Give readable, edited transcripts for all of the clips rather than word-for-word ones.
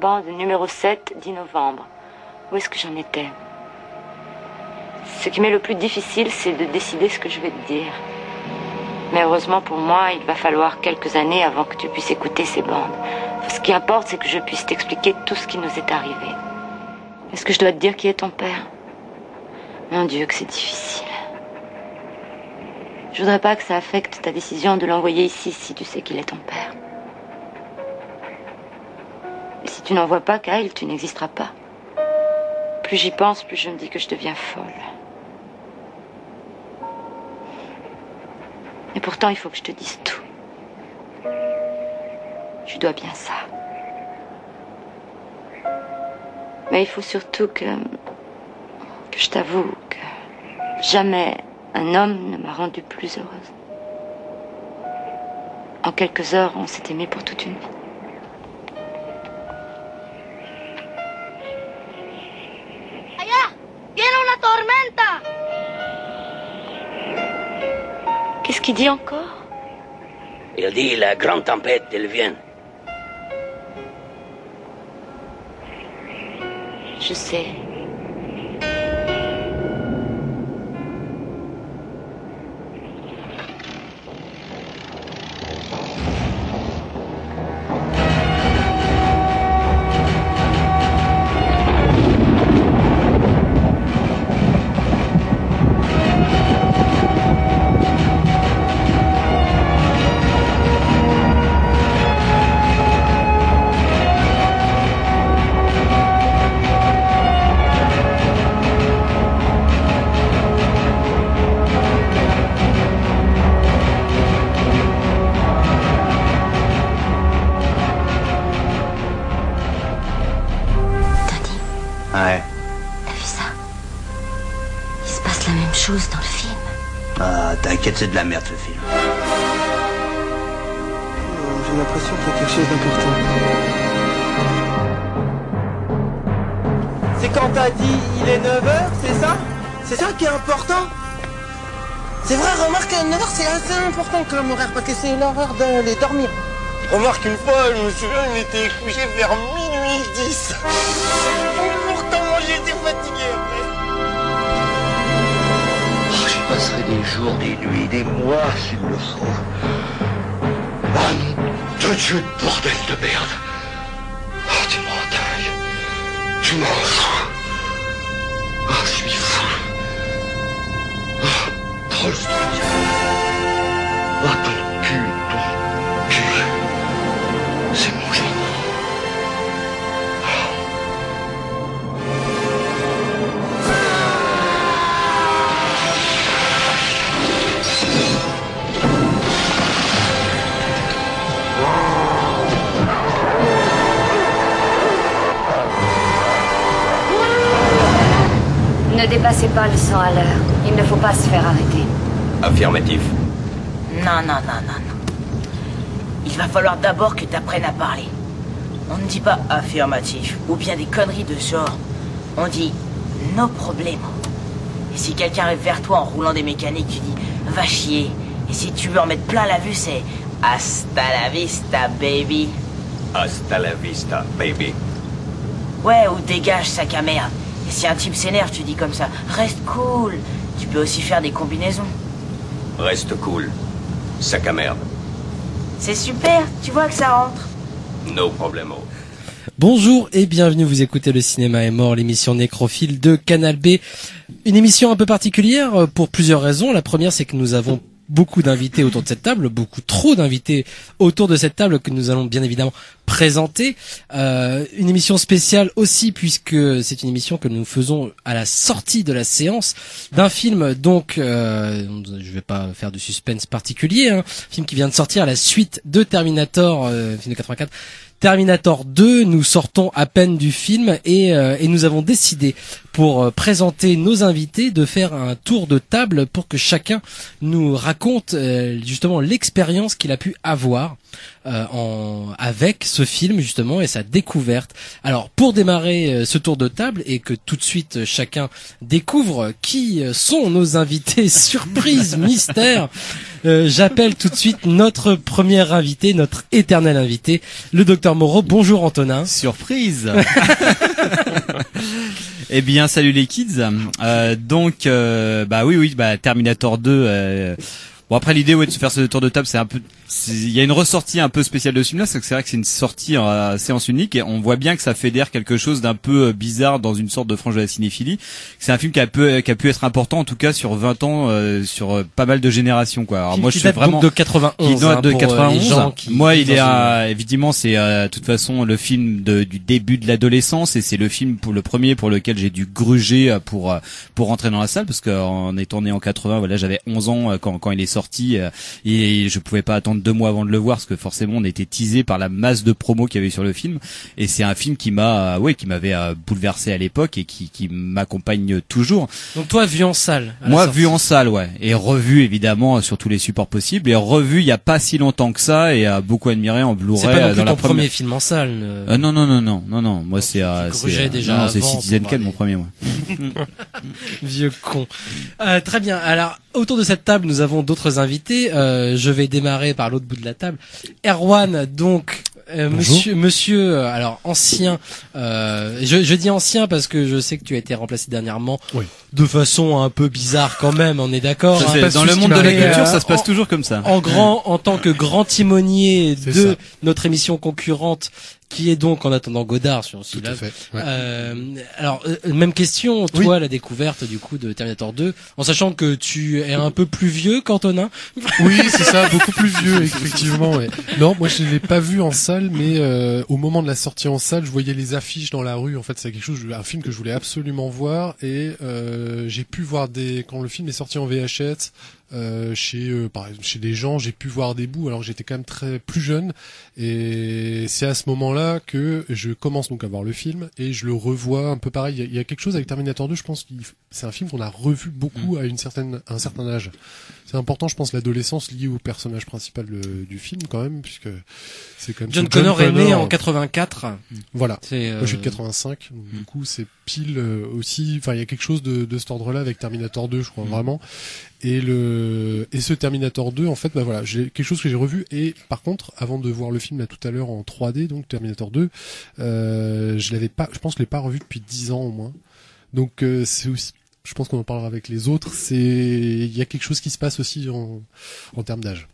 Bande numéro 7, 10 novembre. Où est-ce que j'en étais? Ce qui m'est le plus difficile, c'est de décider ce que je vais te dire. Mais heureusement pour moi, il va falloir quelques années avant que tu puisses écouter ces bandes. Ce qui importe, c'est que je puisse t'expliquer tout ce qui nous est arrivé. Est-ce que je dois te dire qui est ton père? Mon Dieu, que c'est difficile. Je voudrais pas que ça affecte ta décision de l'envoyer ici si tu sais qu'il est ton père. Et si tu n'en vois pas, Kyle, tu n'existeras pas. Plus j'y pense, plus je me dis que je deviens folle. Et pourtant, il faut que je te dise tout. Je dois bien ça. Mais il faut surtout que je t'avoue que jamais un homme ne m'a rendue plus heureuse. En quelques heures, on s'est aimé pour toute une vie. Allá, viene una tormenta. Qu'est-ce qu'il dit encore? Il dit la grande tempête, elle vient. Je sais. Ouais. T'as vu ça? Il se passe la même chose dans le film. Ah, t'inquiète, c'est de la merde ce film. J'ai l'impression qu'il y a quelque chose d'important. C'est quand t'as dit il est 9h, c'est ça? C'est ça qui est important? C'est vrai, remarque, 9h c'est assez important comme horaire parce que c'est l'heure d'aller dormir. Remarque, une fois, je me souviens, il était couché vers minuit 10. Pourtant, moi j'étais fatigué après. Oh, j'y passerai des jours, des nuits, des mois s'il le faut. Ah non, de Dieu, bordel de merde. Oh, tu m'entailles. Tu m'en fous. Oh, je suis fou. Oh, trop le studio. Oh, ton cul. C'est mon génie. Ne dépassez pas le 100 à l'heure. Il ne faut pas se faire arrêter. Affirmatif. Non. Il va falloir d'abord que t'apprennes à parler. On ne dit pas affirmatif ou bien des conneries de ce genre. On dit no problème. Et si quelqu'un arrive vers toi en roulant des mécaniques, tu dis va chier. Et si tu veux en mettre plein la vue, c'est hasta la vista, baby. Hasta la vista, baby. Ouais, ou dégage, sac à merde. Et si un type s'énerve, tu dis comme ça reste cool. Tu peux aussi faire des combinaisons. Reste cool. Sac à merde. C'est super, tu vois que ça rentre. No problemo. Bonjour et bienvenue, vous écoutez Le Cinéma est mort, l'émission nécrophile de Canal B. Une émission un peu particulière pour plusieurs raisons. La première, c'est que nous avons beaucoup d'invités autour de cette table, beaucoup trop d'invités autour de cette table que nous allons bien évidemment présenter. Une émission spéciale aussi puisque c'est une émission que nous faisons à la sortie de la séance d'un film. Donc, je vais pas faire de suspense particulier. Film qui vient de sortir à la suite de Terminator, film de 84. Terminator 2, nous sortons à peine du film et nous avons décidé pour présenter nos invités de faire un tour de table pour que chacun nous raconte justement l'expérience qu'il a pu avoir avec ce film justement et sa découverte. Alors pour démarrer ce tour de table et que tout de suite chacun découvre qui sont nos invités surprise mystère, J'appelle tout de suite notre premier invité, notre éternel invité, le docteur Moreau. Bonjour Antonin. Surprise. Eh bien, salut les kids. Terminator 2. Bon, après l'idée de se faire ce tour de table, il y a une ressortie un peu spéciale de ce film-là, c'est vrai que c'est une sortie à séance unique et on voit bien que ça fédère quelque chose d'un peu bizarre dans une sorte de frange de la cinéphilie. C'est un film qui a pu être important, en tout cas sur 20 ans, sur pas mal de générations, quoi. Alors moi, je suis vraiment de 91. Qui date de 91. Moi, il est évidemment, c'est de toute façon le film du début de l'adolescence et c'est le film le premier pour lequel j'ai dû gruger pour rentrer dans la salle parce qu'on est tourné en 80. Voilà, j'avais 11 ans quand il est sorti et je pouvais pas attendre 2 mois avant de le voir parce que forcément on était teasé par la masse de promos qu'il y avait sur le film et c'est un film qui m'avait bouleversé à l'époque et qui m'accompagne toujours. Donc toi vu en salle. Moi vu en salle, ouais, et revu évidemment sur tous les supports possibles et revu il y a pas si longtemps que ça et beaucoup admiré en Blu-ray. C'est pas non plus dans ton premier film en salle. Non. Moi c'est Citizen Kane mon premier, moi. Vieux con. Très bien. Alors autour de cette table nous avons d'autres invités. Je vais démarrer par l'autre bout de la table. Erwan, donc monsieur, alors ancien. Je dis ancien parce que je sais que tu as été remplacé dernièrement. Oui. De façon un peu bizarre quand même. On est d'accord. Dans le monde de la culture, ça se passe toujours comme ça. En tant que grand timonier de notre émission concurrente, qui est donc En attendant Godard sur celui-là. Même question, toi, la découverte du coup de Terminator 2, en sachant que tu es un peu plus vieux qu'Antonin. Oui, c'est ça, beaucoup plus vieux, effectivement. Ouais. Non, moi je l'ai pas vu en salle, mais au moment de la sortie en salle, je voyais les affiches dans la rue. En fait, c'est un film que je voulais absolument voir et j'ai pu voir quand le film est sorti en VHS. Par exemple, chez des gens, j'ai pu voir des bouts alors que j'étais quand même très plus jeune et c'est à ce moment-là que je commence donc à voir le film et je le revois un peu pareil. Il y a quelque chose avec Terminator 2, je pense que c'est un film qu'on a revu beaucoup à un certain âge. C'est important, je pense, l'adolescence liée au personnage principal du film quand même, puisque c'est quand même John Connor est né en 84. Voilà. Moi, je suis de 85, donc du coup c'est pile aussi. Enfin, il y a quelque chose de cet ordre-là avec Terminator 2, je crois vraiment. Et ce Terminator 2, en fait, j'ai quelque chose que j'ai revu. Et par contre, avant de voir le film là tout à l'heure en 3D, donc Terminator 2, je pense que je l'ai pas revu depuis 10 ans au moins. Donc c'est aussi, je pense qu'on en parlera avec les autres. Il y a quelque chose qui se passe aussi en termes d'âge.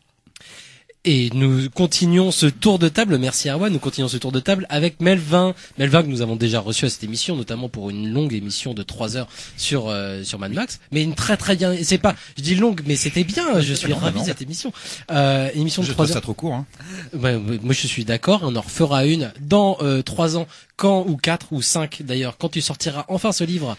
Et nous continuons ce tour de table, merci Erwan, nous continuons ce tour de table avec Melvin que nous avons déjà reçu à cette émission, notamment pour une longue émission de 3 heures sur Mad Max, mais une très bien, je dis longue, mais c'était bien, je suis ravi de cette émission. Émission de 3 heures. Je trouve ça trop court, hein. Moi je suis d'accord, on en refera une dans 3 ans, ou 4 ou 5 d'ailleurs, quand tu sortiras enfin ce livre.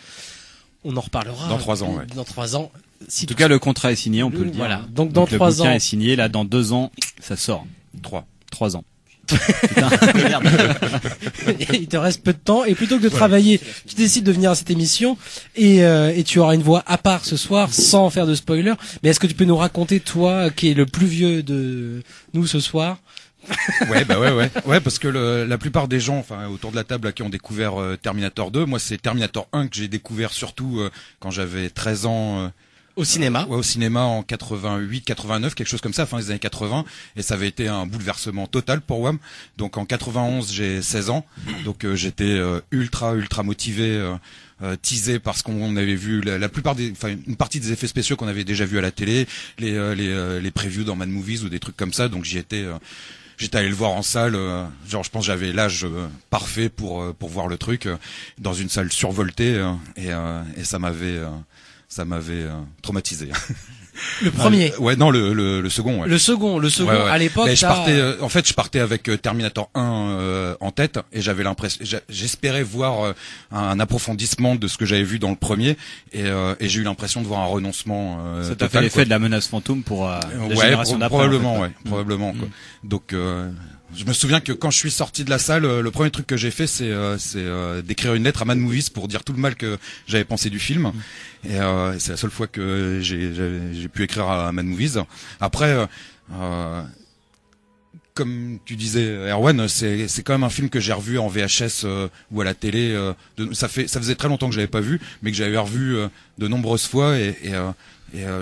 On en reparlera. Dans 3 ans, ouais. Dans 3 ans. En tout cas, le contrat est signé, on peut le dire. Voilà. Donc dans 3 ans. Le bouquin est signé, là, dans 2 ans, ça sort. 3 ans. Putain, merde. Il te reste peu de temps et plutôt que de travailler, tu décides de venir à cette émission et tu auras une voix à part ce soir sans faire de spoiler. Mais est-ce que tu peux nous raconter, toi, qui est le plus vieux de nous ce soir? Ouais, parce que la plupart des gens, autour de la table, là, qui ont découvert Terminator 2, moi c'est Terminator 1 que j'ai découvert surtout quand j'avais 13 ans. Au cinéma. Ouais, au cinéma en 88, 89, quelque chose comme ça, fin des années 80, et ça avait été un bouleversement total pour WAM. Donc en 91, j'ai 16 ans, donc j'étais ultra motivé. Teasé parce qu'on avait vu la plupart une partie des effets spéciaux qu'on avait déjà vus à la télé, les previews dans Mad Movies ou des trucs comme ça, donc j'étais allé le voir en salle, je pense que j'avais l'âge parfait pour voir le truc dans une salle survoltée et ça m'avait traumatisé. Le premier. Ouais, non, le second. Ouais. Le second. Ouais. À l'époque. Je partais avec Terminator 1 en tête et j'avais l'impression, j'espérais voir un approfondissement de ce que j'avais vu dans le premier et j'ai eu l'impression de voir un renoncement. Ça t'a fait l'effet de la menace fantôme pour la génération d'après. Probablement, ouais, probablement. Quoi. Donc. Je me souviens que quand je suis sorti de la salle, le premier truc que j'ai fait, c'est d'écrire une lettre à Mad Movies pour dire tout le mal que j'avais pensé du film. Et c'est la seule fois que j'ai pu écrire à Mad Movies. Après, comme tu disais, Erwan, c'est quand même un film que j'ai revu en VHS ou à la télé. Ça faisait très longtemps que je l'avais pas vu, mais que j'avais revu de nombreuses fois et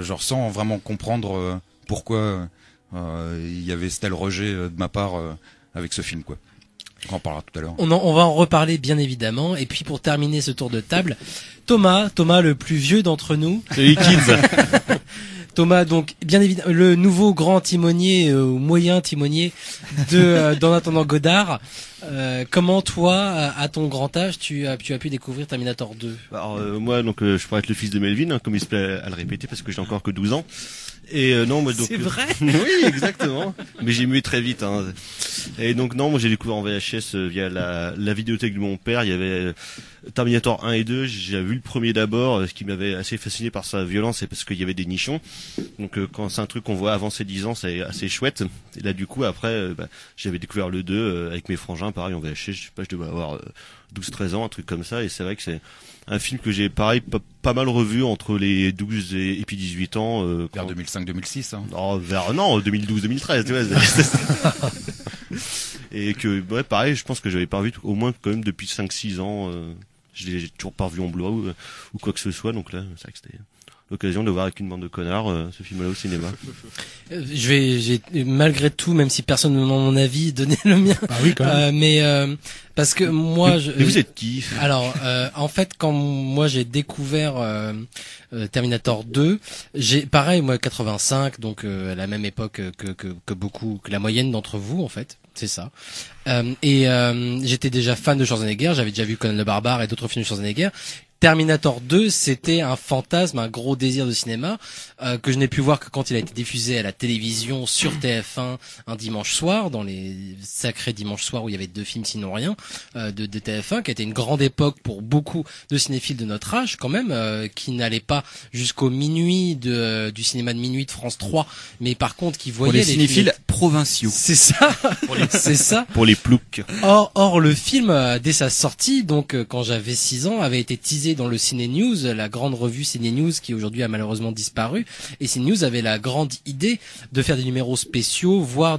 genre sans vraiment comprendre pourquoi il y avait ce tel rejet de ma part avec ce film, quoi. On en parlera tout à l'heure. On va en reparler bien évidemment. Et puis pour terminer ce tour de table, Thomas le plus vieux d'entre nous. Salut kids. Thomas, donc bien évidemment le nouveau grand timonier ou moyen timonier de d'En attendant Godard. Comment toi, à ton grand âge, tu as pu découvrir Terminator 2? Alors moi, donc je pourrais être le fils de Melvin, hein, comme il se plaît à le répéter, parce que j'ai encore que 12 ans. Et non, moi donc. C'est vrai. Oui, exactement. Mais j'ai mué très vite. Hein. Et donc non, moi j'ai découvert en VHS via la vidéothèque de mon père. Il y avait Terminator 1 et 2. J'ai vu le premier d'abord. Ce qui m'avait assez fasciné par sa violence, c'est parce qu'il y avait des nichons. Donc quand c'est un truc qu'on voit avant ses 10 ans, c'est assez chouette. Et là du coup après, j'avais découvert le 2 avec mes frangins, pareil en VHS. Je sais pas, je devais avoir 12-13 ans, un truc comme ça. Et c'est vrai que c'est un film que j'ai pareil pas mal revu entre les 12 et puis 18 ans. Vers 2005-2006. Hein. Non, 2012-2013, tu vois. Et que ouais, pareil, je pense que j'avais pas revu au moins quand même depuis 5-6 ans. Je l'ai toujours pas revu en Blu-ray ou quoi que ce soit. Donc là, c'est vrai que c'était l'occasion de voir avec une bande de connards ce film-là au cinéma. J'ai malgré tout, même si personne ne demande mon avis, donner le mien. Ah oui, quand même. Parce que moi, mais vous êtes qui? Alors, en fait, quand moi j'ai découvert Terminator 2, pareil, moi 85, donc à la même époque que la moyenne d'entre vous, en fait. C'est ça. J'étais déjà fan de Schwarzenegger, j'avais déjà vu Conan le Barbare et d'autres films de Schwarzenegger. Terminator 2, c'était un fantasme, un gros désir de cinéma que je n'ai pu voir que quand il a été diffusé à la télévision sur TF1 un dimanche soir, dans les sacrés dimanches soirs où il y avait 2 films sinon rien de TF1, qui a été une grande époque pour beaucoup de cinéphiles de notre âge quand même, qui n'allaient pas jusqu'au minuit du cinéma de minuit de France 3, mais par contre qui voyaient pour les cinéphiles provinciaux. C'est ça. C'est ça. Pour les ploucs. Or le film dès sa sortie, donc quand j'avais 6 ans, avait été teasé dans le Ciné News, la grande revue Ciné News qui aujourd'hui a malheureusement disparu. Et Ciné News avait la grande idée de faire des numéros spéciaux, voire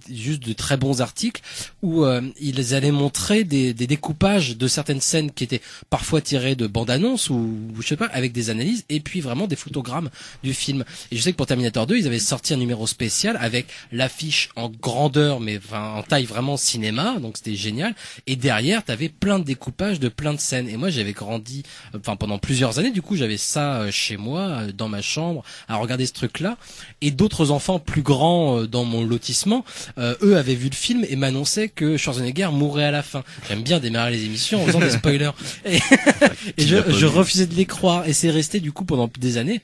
juste de très bons articles où ils allaient montrer des découpages de certaines scènes qui étaient parfois tirées de bandes annonces ou je sais pas, avec des analyses et puis vraiment des photogrammes du film. Et je sais que pour Terminator 2, ils avaient sorti un numéro spécial avec l'affiche en grandeur, mais en taille vraiment cinéma, donc c'était génial. Et derrière, t'avais plein de découpages de plein de scènes. Et moi, j'avais grandi pendant plusieurs années, du coup j'avais ça chez moi dans ma chambre à regarder ce truc là, et d'autres enfants plus grands dans mon lotissement eux avaient vu le film et m'annonçaient que Schwarzenegger mourrait à la fin. J'aime bien démarrer les émissions en faisant des spoilers et je refusais de les croire, et c'est resté du coup pendant des années,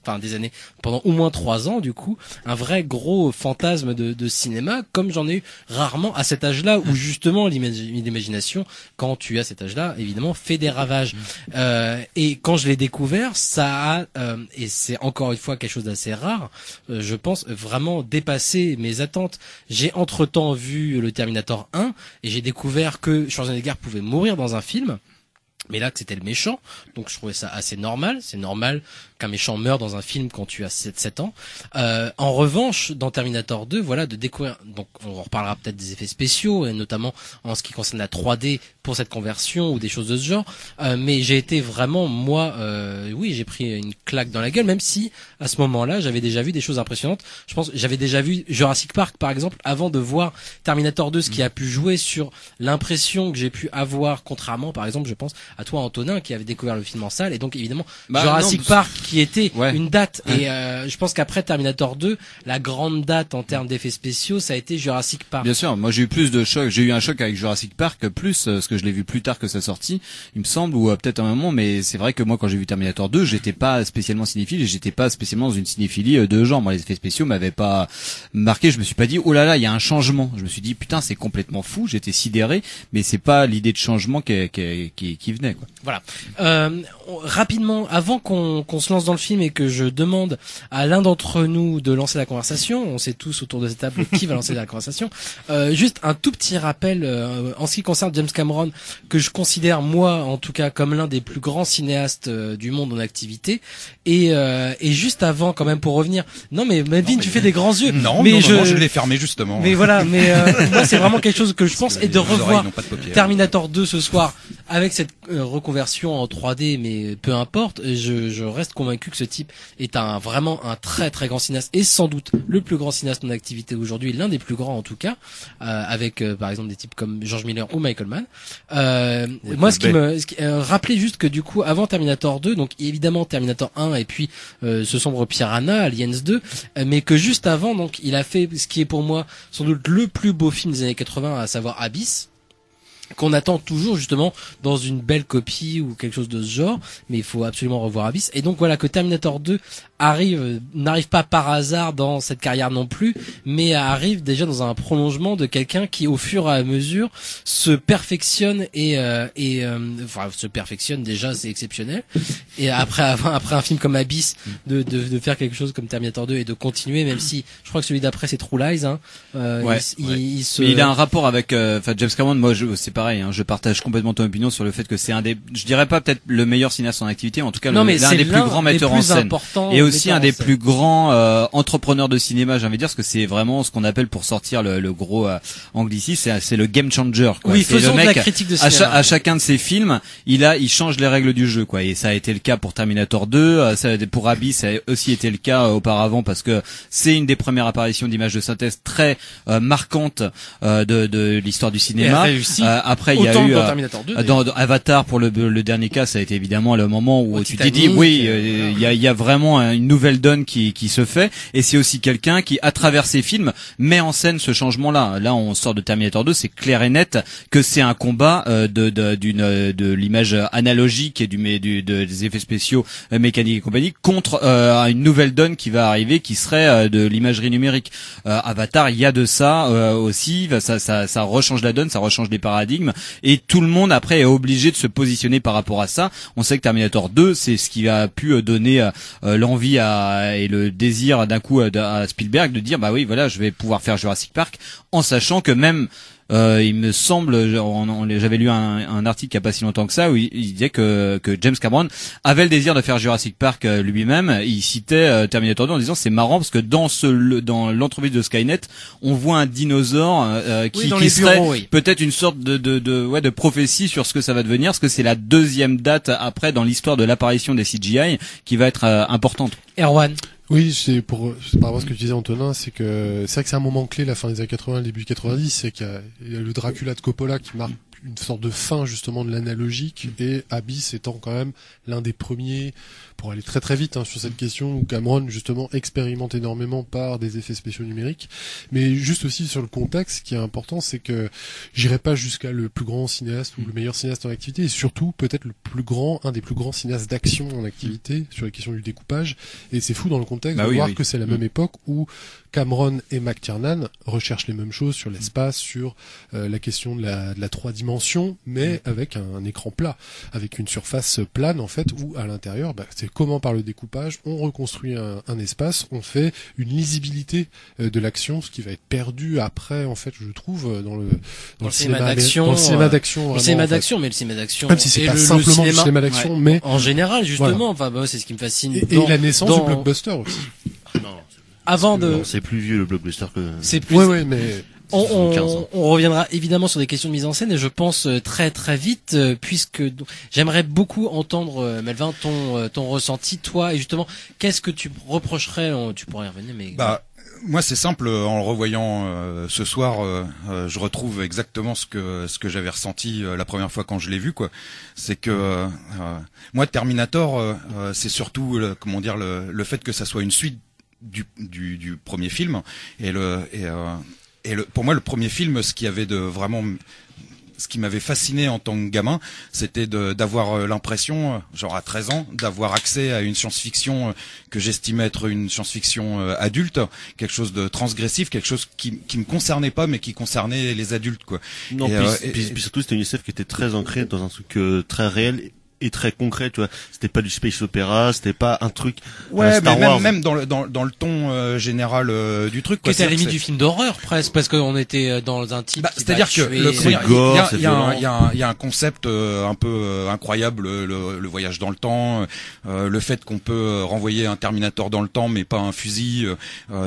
pendant au moins 3 ans du coup, un vrai gros fantasme de cinéma, comme j'en ai eu rarement à cet âge-là où justement l'imagination, quand tu as cet âge-là, évidemment fait des ravages. Et quand je l'ai découvert, ça a, et c'est encore une fois quelque chose d'assez rare, je pense vraiment dépassé mes attentes. J'ai entre-temps vu le Terminator 1 et j'ai découvert que Schwarzenegger pouvait mourir dans un film. Mais là, que c'était le méchant, donc je trouvais ça assez normal. C'est normal qu'un méchant meure dans un film quand tu as 7 ans. En revanche, dans Terminator 2, voilà, de découvrir, donc on reparlera peut-être des effets spéciaux, et notamment en ce qui concerne la 3D pour cette conversion ou des choses de ce genre. Mais j'ai été vraiment, moi, oui, j'ai pris une claque dans la gueule, même si à ce moment-là, j'avais déjà vu des choses impressionnantes. Je pense, j'avais déjà vu Jurassic Park, par exemple, avant de voir Terminator 2, ce qui a pu jouer sur l'impression que j'ai pu avoir, contrairement, par exemple, je pense à toi, Antonin, qui avait découvert le film en salle, et donc évidemment Jurassic Park qui était une date, et je pense qu'après Terminator 2, la grande date en termes d'effets spéciaux, ça a été Jurassic Park. Bien sûr, moi j'ai eu plus de chocs, j'ai eu un choc avec Jurassic Park, plus parce que je l'ai vu plus tard que sa sortie, il me semble, ou peut-être un moment, mais c'est vrai que moi quand j'ai vu Terminator 2, j'étais pas spécialement cinéphile, et j'étais pas spécialement dans une cinéphilie de genre. Moi les effets spéciaux m'avaient pas marqué, je me suis pas dit oh là là, il y a un changement. Je me suis dit putain, c'est complètement fou, j'étais sidéré, mais c'est pas l'idée de changement qui venait, quoi. Voilà. Rapidement, avant qu'on se lance dans le film et que je demande à l'un d'entre nous de lancer la conversation, on sait tous autour de cette table qui va lancer la conversation, juste un tout petit rappel en ce qui concerne James Cameron, que je considère moi en tout cas comme l'un des plus grands cinéastes du monde en activité, et juste avant quand même pour revenir, non mais Melvin, tu fais des grands yeux. Non, mais non, je l'ai fermé justement. Mais voilà, mais moi c'est vraiment quelque chose que je pense, et de revoir Terminator 2 ce soir avec cette reconversion en 3D, mais peu importe, je reste convaincu que ce type est vraiment un très très grand cinéaste, et sans doute le plus grand cinéaste en activité aujourd'hui, l'un des plus grands en tout cas, avec par exemple des types comme George Miller ou Michael Mann. Moi, rappelez juste que du coup, avant Terminator 2, donc évidemment Terminator 1 et puis ce sombre Piranha, Aliens 2, mais que juste avant, donc il a fait ce qui est pour moi sans doute le plus beau film des années 80, à savoir Abyss, qu'on attend toujours justement dans une belle copie ou quelque chose de ce genre, mais il faut absolument revoir Abyss. Et donc voilà, que Terminator 2 n'arrive pas par hasard dans cette carrière non plus, mais arrive déjà dans un prolongement de quelqu'un qui au fur et à mesure se perfectionne enfin se perfectionne, déjà c'est exceptionnel, et après un film comme Abyss de faire quelque chose comme Terminator 2 et de continuer, même si je crois que celui d'après c'est True Lies, mais il a un rapport avec James Cameron. Moi c'est pareil, je partage complètement ton opinion sur le fait que c'est je dirais pas peut-être le meilleur cinéaste en activité, en tout cas l'un des plus grands metteurs en scène, et aussi un des plus grands entrepreneurs de cinéma, j'ai envie de dire, parce que c'est vraiment ce qu'on appelle, pour sortir le gros anglicisme, c'est le game changer, quoi. Oui, c'est faisons le mec, de la critique de cinéma. à chacun de ses films, il change les règles du jeu, quoi. Et ça a été le cas pour Terminator 2, pour Abyss, ça a aussi été le cas auparavant, parce que c'est une des premières apparitions d'images de synthèse très marquantes de l'histoire du cinéma. Après il y a eu dans Avatar, pour le dernier cas, ça a été évidemment le moment où tu t'es dit oui, il y a vraiment une nouvelle donne qui se fait, et c'est aussi quelqu'un qui, à travers ses films, met en scène ce changement-là. Là, on sort de Terminator 2, c'est clair et net que c'est un combat de l'image analogique et des effets spéciaux mécaniques et compagnie contre une nouvelle donne qui va arriver, qui serait de l'imagerie numérique. Avatar, il y a de ça aussi, ça rechange la donne, ça rechange les paradigmes, et tout le monde après est obligé de se positionner par rapport à ça. On sait que Terminator 2, c'est ce qui a pu donner l'envie et le désir d'un coup à Spielberg de dire bah oui, voilà, je vais pouvoir faire Jurassic Park, en sachant que même il me semble, j'avais lu un article il y a pas si longtemps que ça, où il disait que James Cameron avait le désir de faire Jurassic Park lui-même. Il citait Terminator 2 en disant c'est marrant parce que dans l'entreprise de Skynet, on voit un dinosaure qui serait peut-être une sorte de prophétie sur ce que ça va devenir, parce que c'est la deuxième date après dans l'histoire de l'apparition des CGI qui va être importante. Erwan. Oui, c'est par rapport à ce que tu disais, Antonin, c'est vrai que c'est un moment clé, la fin des années 80, le début 90, c'est qu'il y a le Dracula de Coppola qui marque une sorte de fin justement de l'analogique, et Abyss étant quand même l'un des premiers, pour aller très très vite sur cette question, où Cameron justement expérimente énormément par des effets spéciaux numériques. Mais juste aussi sur le contexte, ce qui est important, c'est que j'irai pas jusqu'à le plus grand cinéaste ou le meilleur cinéaste en activité, et surtout peut-être un des plus grands cinéastes d'action en activité sur la question du découpage. Et c'est fou dans le contexte de voir que c'est la même époque où Cameron et McTiernan recherchent les mêmes choses sur l'espace, sur la question de la 3 dimensions, mais avec un écran plat, avec une surface plane en fait, où à l'intérieur, c'est comment par le découpage on reconstruit un espace, on fait une lisibilité de l'action, ce qui va être perdu après en fait, je trouve, dans le cinéma d'action. Dans le cinéma d'action, le cinéma d'action, mais le cinéma d'action, même si c'est pas simplement le cinéma d'action, mais en général justement, enfin c'est ce qui me fascine. Et la naissance du blockbuster aussi. Non, c'est plus vieux le blockbuster que. C'est plus. Ouais, mais. On reviendra évidemment sur des questions de mise en scène, et je pense très très vite, puisque j'aimerais beaucoup entendre, Melvin, ton ressenti, toi, et justement, qu'est-ce que tu reprocherais, tu pourrais y revenir, mais. Moi, c'est simple. En le revoyant ce soir, je retrouve exactement ce que j'avais ressenti la première fois quand je l'ai vu, quoi. C'est que moi, Terminator, c'est surtout le fait que ça soit une suite du premier film, pour moi le premier film, ce qui m'avait fasciné en tant que gamin, c'était d'avoir l'impression, genre à 13 ans, d'avoir accès à une science-fiction que j'estimais être une science-fiction adulte, quelque chose de transgressif, quelque chose qui me concernait pas, mais qui concernait les adultes, quoi. Non, puis surtout c'était une SF qui était très ancrée dans un truc très réel et très concret, tu vois. C'était pas du space opéra, c'était pas un truc ouais, Star mais Wars. même dans le ton général du truc, Qui quoi. était à la C'est-à-dire limite que du film d'horreur presque, parce qu'on était dans un type. Qui c'est-à-dire va que tuer, il y a un concept un peu incroyable, le voyage dans le temps, le fait qu'on peut renvoyer un Terminator dans le temps mais pas un fusil,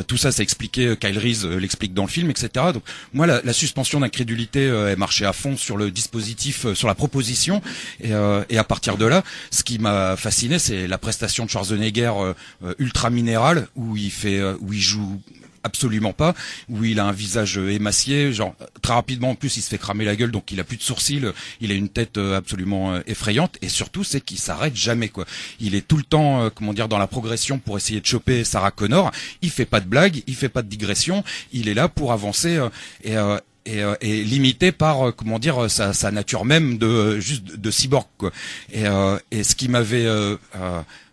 tout ça c'est expliqué, Kyle Reese l'explique dans le film, etc. Donc moi la suspension d'incrédulité est marchée à fond sur le dispositif, sur la proposition, et à partir de là, ce qui m'a fasciné, c'est la prestation de Schwarzenegger ultra minérale, où il joue absolument pas, où il a un visage émacié, genre très rapidement en plus il se fait cramer la gueule, donc il a plus de sourcils, il a une tête absolument effrayante, et surtout c'est qu'il s'arrête jamais, quoi. Il est tout le temps dans la progression pour essayer de choper Sarah Connor. Il fait pas de blagues, il fait pas de digression, il est là pour avancer et limité par sa nature même de cyborg, quoi. Et ce qui m'avait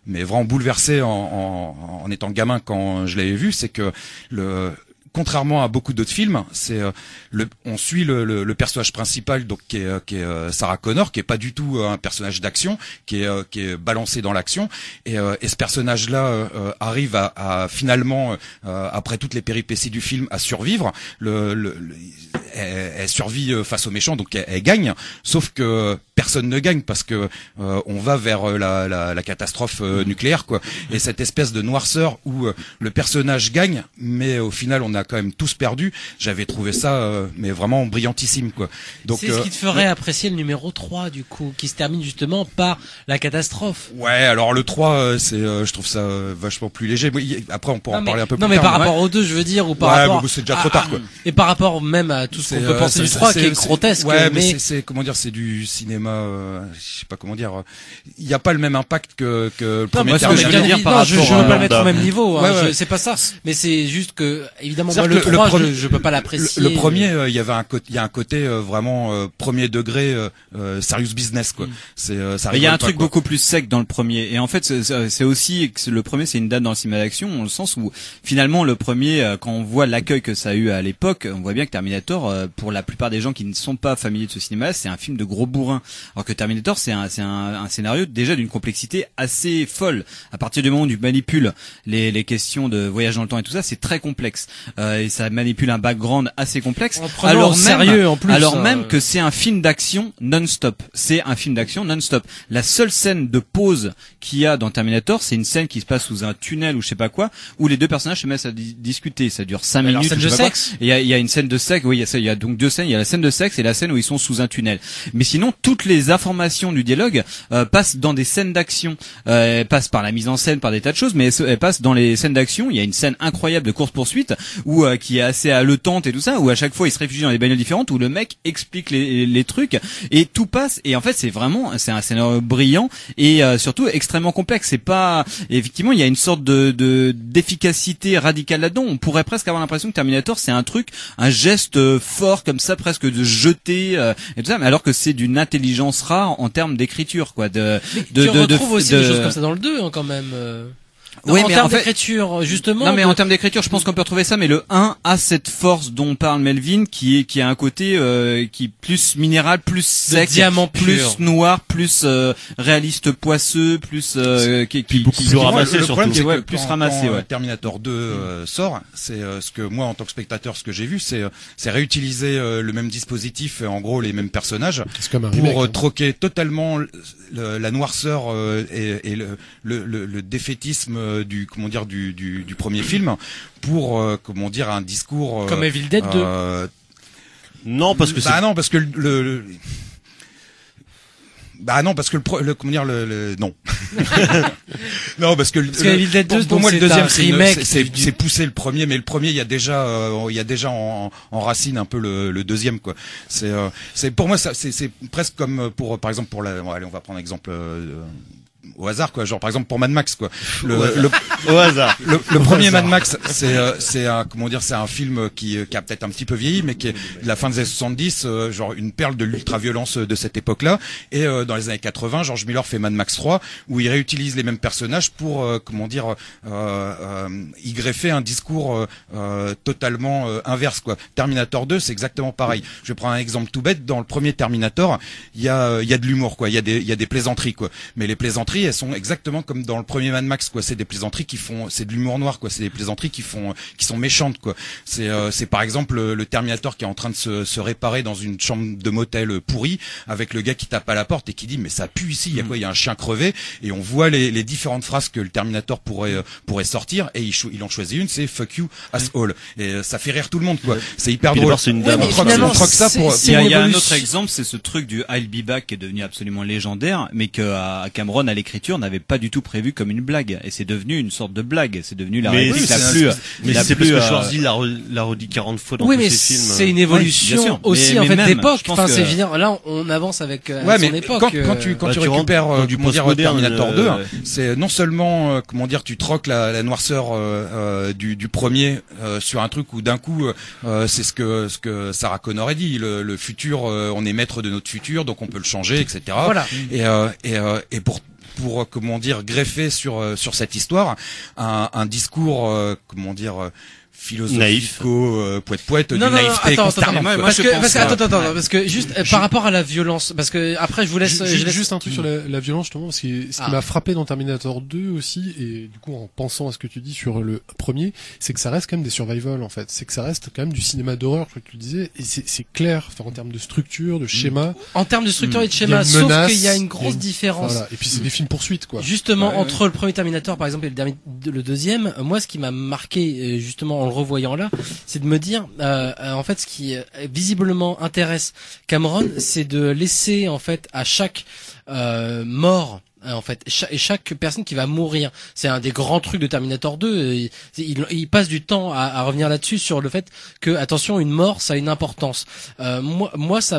mais vraiment bouleversé en étant gamin quand je l'avais vu, c'est que contrairement à beaucoup d'autres films, on suit le personnage principal, donc qui est Sarah Connor, qui est pas du tout un personnage d'action, qui est balancé dans l'action, et ce personnage-là arrive à finalement, après toutes les péripéties du film, à survivre. Elle survit face aux méchants, donc elle gagne, sauf que personne ne gagne parce que on va vers la catastrophe nucléaire, quoi. Et cette espèce de noirceur où le personnage gagne, mais au final on a quand même tous perdu. J'avais trouvé ça mais vraiment brillantissime, quoi. Donc c'est ce qui te ferait apprécier le numéro 3 du coup, qui se termine justement par la catastrophe. Ouais, alors le 3 je trouve ça vachement plus léger. Après on pourra en parler un peu plus tard. Non mais par rapport au 2, je veux dire, ou par rapport c'est déjà trop tard, quoi. Et par rapport même à tout ce qu'on peut penser du 3 qui est grotesque. Ouais, mais c'est c'est du cinéma, je sais pas comment dire. Il y a pas le même impact que le premier. Je veux pas le mettre au même niveau. C'est pas ça. Mais c'est juste que évidemment moi le 3 je peux pas l'apprécier. Le premier, il y a un côté vraiment premier degré serious business, quoi. Il y a un truc beaucoup plus sec dans le premier, et en fait c'est aussi que le premier c'est une date dans le cinéma d'action, dans le sens où finalement le premier, quand on voit l'accueil que ça a eu à l'époque, on voit bien que Terminator, pour la plupart des gens qui ne sont pas familiers de ce cinéma, c'est un film de gros bourrin, alors que Terminator c'est un scénario déjà d'une complexité assez folle. À partir du moment où tu manipules les questions de voyage dans le temps et tout ça, c'est très complexe, et ça manipule un background assez complexe, alors même que c'est un film d'action non-stop. C'est un film d'action non-stop. La seule scène de pause qu'il y a dans Terminator, c'est une scène qui se passe sous un tunnel ou je sais pas quoi, où les deux personnages se mettent à discuter. Ça dure 5 minutes. Scène de sexe. Il y a une scène de sexe. Oui, il y a donc deux scènes. Il y a la scène de sexe et la scène où ils sont sous un tunnel. Mais sinon, toutes les informations du dialogue passent dans des scènes d'action. Elles passent par la mise en scène, par des tas de choses, mais elles passent dans les scènes d'action. Il y a une scène incroyable de course-poursuite où qui est assez haletante et tout ça, où à chaque fois il se réfugie dans des bagnoles différentes, où le mec explique les trucs et tout passe. Et en fait, c'est un scénario brillant et surtout extrêmement complexe. C'est pas, effectivement, il y a une sorte d'efficacité radicale là-dedans. On pourrait presque avoir l'impression que Terminator c'est un geste fort comme ça, presque de jeter et tout ça, mais alors que c'est d'une intelligence rare en termes d'écriture, quoi. Tu retrouves aussi des choses comme ça dans le 2 quand même. Oui, en mais termes en fait, d'écriture, justement. Non, mais en termes d'écriture, je pense qu'on peut retrouver ça, mais le 1 a cette force dont parle Melvin, qui a un côté qui est plus minéral, plus sec, plus noir, plus réaliste, poisseux, plus qui beaucoup plus ramassé. Le problème, c'est que plus ramassé. Quand Terminator 2 sort, c'est ce que moi, en tant que spectateur, ce que j'ai vu, c'est réutiliser le même dispositif, en gros les mêmes personnages, pour troquer totalement la noirceur et le défaitisme du premier film pour un discours comme Evil Dead 2. Non, parce que non, parce que non, non, parce que Evil Dead 2, pour moi le deuxième c'est pousser le premier, mais le premier il y a déjà en racine un peu le deuxième, quoi. C'est pour moi ça c'est presque comme pour par exemple allez, on va prendre exemple au hasard quoi, genre par exemple pour Mad Max quoi. Au hasard. Le premier Mad Max, c'est un comment dire, c'est un film qui a peut-être un petit peu vieilli, mais qui est de la fin des années 70, genre une perle de l'ultra-violence de cette époque-là. Et dans les années 80, George Miller fait Mad Max 3, où il réutilise les mêmes personnages pour comment dire y greffer un discours totalement inverse quoi. Terminator 2, c'est exactement pareil. Je vais prendre un exemple tout bête. Dans le premier Terminator, il y a de l'humour quoi, il y a des plaisanteries quoi. Mais les plaisanteries, elles sont exactement comme dans le premier Mad Max quoi. C'est des plaisanteries c'est de l'humour noir quoi. C'est des plaisanteries qui sont méchantes quoi. C'est par exemple le Terminator qui est en train de se réparer dans une chambre de motel pourrie, avec le gars qui tape à la porte et qui dit mais ça pue ici, il y a quoi, il y a un chien crevé, et on voit les différentes phrases que le Terminator pourrait sortir, et il en choisit une, c'est fuck you asshole, et ça fait rire tout le monde quoi. C'est hyper drôle. C'est une dame. Il y a un autre exemple, c'est ce truc du I'll be back qui est devenu absolument légendaire, mais que Cameron à l'écriture n'avait pas du tout prévu comme une blague, et c'est devenu une sorte de blague, c'est devenu la réplique la plus. Mais c'est parce que Schwarzy l'a redit 40 fois dans tous ses films. C'est une évolution aussi en fait d'époque. Enfin, c'est bien. Là, on avance avec son époque. Quand tu récupères du Terminator 2, c'est non seulement comment dire, tu troques la noirceur du premier sur un truc où d'un coup c'est ce que Sarah Connor a dit, le futur, on est maître de notre futur, donc on peut le changer, etc. Voilà. Et pour comment dire, greffer sur cette histoire un discours comment dire philosophico poète d'une naïveté consternante. Parce que juste par rapport à la violence, parce que après je vous laisse juste un truc sur la violence justement, parce que ce qui m'a frappé dans Terminator 2 aussi, et du coup en pensant à ce que tu dis sur le premier, c'est que ça reste quand même des survival en fait, c'est que ça reste quand même du cinéma d'horreur, je crois que tu disais, et c'est clair, enfin, en termes de structure, de schéma. En termes de structure et de schéma, sauf qu'il y a une grosse différence. Voilà. Et puis c'est des films poursuites quoi. Justement entre le premier Terminator par exemple et le deuxième, moi ce qui m'a marqué justement en le revoyant là, c'est de me dire en fait ce qui visiblement intéresse Cameron, c'est de laisser en fait à chaque mort en fait chaque personne qui va mourir, c'est un des grands trucs de Terminator 2, il passe du temps à revenir là-dessus sur le fait que attention, une mort ça a une importance. Moi ça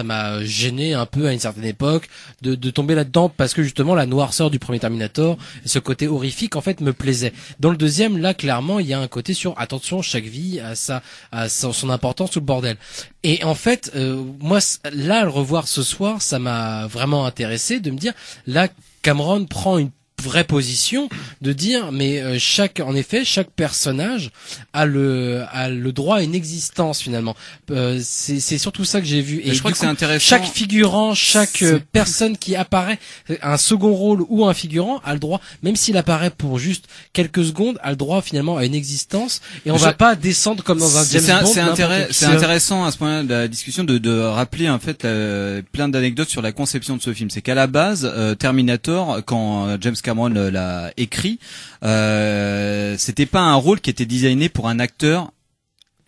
m'a gêné un peu à une certaine époque de tomber là-dedans, parce que justement la noirceur du premier Terminator et ce côté horrifique en fait me plaisait. Dans le deuxième, là clairement il y a un côté sur attention, chaque vie a son importance, tout le bordel. Et en fait moi là, le revoir ce soir, ça m'a vraiment intéressé de me dire là Cameron prend une vraie position de dire mais chaque personnage a le droit à une existence finalement. C'est surtout ça que j'ai vu, et je crois que c'est intéressant. Chaque figurant, chaque personne qui apparaît, un second rôle ou un figurant, a le droit, même s'il apparaît pour juste quelques secondes, a le droit finalement à une existence, et on va pas descendre comme dans un James Bond. C'est intéressant à ce point-là de la discussion de rappeler en fait plein d'anecdotes sur la conception de ce film. C'est qu'à la base Terminator, quand James Cameron l'a écrit, c'était pas un rôle qui était designé pour un acteur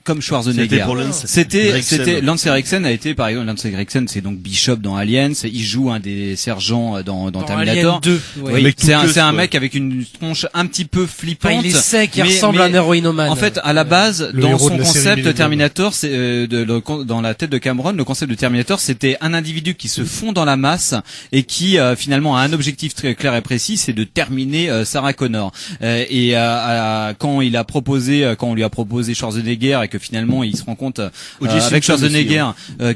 comme Schwarzenegger. C'était Lance Henriksen a été, par exemple, Lance Henriksen, c'est donc Bishop dans Aliens, il joue un des sergents dans Terminator. Alien 2, ouais. Oui, c'est un mec avec une tronche un petit peu flippante. Il est sec, il ressemble à un héroïnomane. En fait, à la base, dans son concept Terminator, c'est dans la tête de Cameron, le concept de Terminator, c'était un individu qui se fond dans la masse et qui finalement a un objectif très clair et précis, c'est de terminer Sarah Connor. Quand on lui a proposé Schwarzenegger, et que finalement il se rend compte avec Schwarzenegger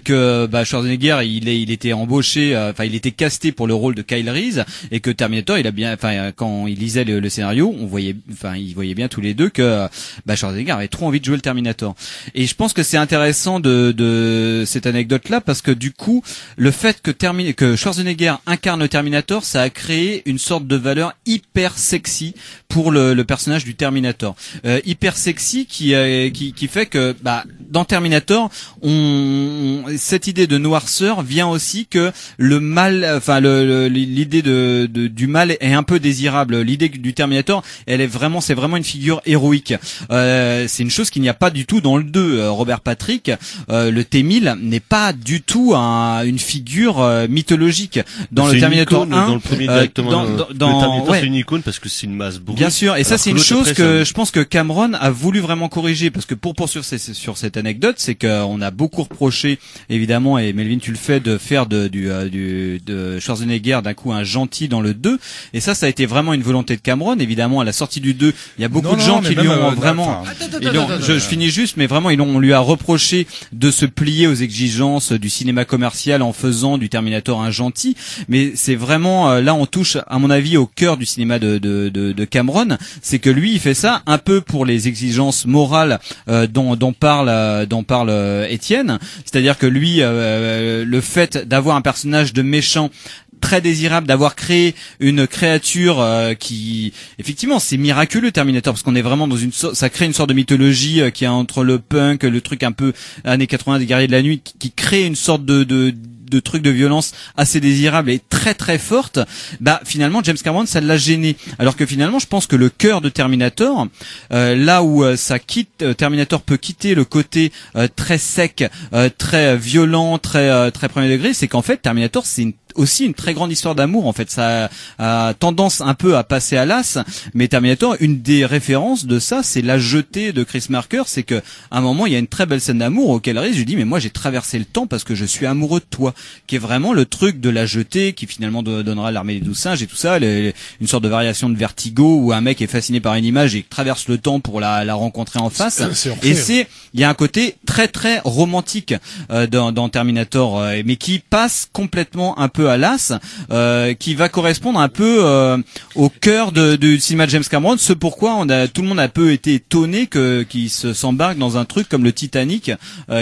que Schwarzenegger il était embauché, il était casté pour le rôle de Kyle Reese, et que Terminator quand il lisait le scénario, il voyait bien tous les deux que Schwarzenegger avait trop envie de jouer le Terminator. Et je pense que c'est intéressant de cette anecdote là, parce que du coup le fait que Schwarzenegger incarne le Terminator, ça a créé une sorte de valeur hyper sexy pour le personnage du Terminator, hyper sexy qui fait que dans Terminator, cette idée de noirceur vient aussi que le mal, l'idée du mal est un peu désirable. L'idée du Terminator, c'est vraiment une figure héroïque. C'est une chose qu'il n'y a pas du tout dans le 2. Robert Patrick, le T-1000 n'est pas du tout une figure mythologique. Dans le Terminator 1, dans le premier directement, le Terminator c'est une icône parce que c'est une masse brute. Bien sûr, et ça c'est une chose que je pense que Cameron a voulu vraiment corriger, parce que pour poursuivre sur cette anecdote, c'est qu'on a beaucoup reproché, évidemment, et Melvin tu le fais, de faire de Schwarzenegger d'un coup un gentil dans le 2, et ça a été vraiment une volonté de Cameron. Évidemment, à la sortie du 2, il y a beaucoup de gens qui lui ont vraiment, je finis juste, mais vraiment on lui a reproché de se plier aux exigences du cinéma commercial en faisant du Terminator un gentil, mais c'est vraiment là on touche à mon avis au cœur du cinéma de Cameron, c'est que lui il fait ça un peu pour les exigences morales dont parle Étienne, c'est-à-dire que lui le fait d'avoir un personnage de méchant très désirable, d'avoir créé une créature qui effectivement c'est miraculeux Terminator, parce qu'on est vraiment dans ça crée une sorte de mythologie qui est entre le punk, le truc un peu années 80 des guerriers de la nuit, qui crée une sorte de trucs de violence assez désirable et très très forte. Bah finalement James Cameron ça l'a gêné, alors que finalement je pense que le cœur de Terminator, là où Terminator peut quitter le côté très sec, très violent, très premier degré, c'est qu'en fait Terminator c'est aussi une très grande histoire d'amour. En fait, ça a tendance un peu à passer à l'as, mais Terminator, une des références de ça, c'est la jetée de Chris Marker. C'est que à un moment, il y a une très belle scène d'amour auquel je lui dis, mais moi j'ai traversé le temps parce que je suis amoureux de toi, qui est vraiment le truc de la jetée qui finalement donnera l'armée des 12 singes et tout ça, une sorte de variation de Vertigo où un mec est fasciné par une image et traverse le temps pour la rencontrer en face. Et il y a un côté très très romantique dans Terminator, mais qui passe complètement un peu à l'as, qui va correspondre un peu au cœur du cinéma de James Cameron, ce pourquoi tout le monde a un peu été étonné qu'il s'embarque dans un truc comme le Titanic,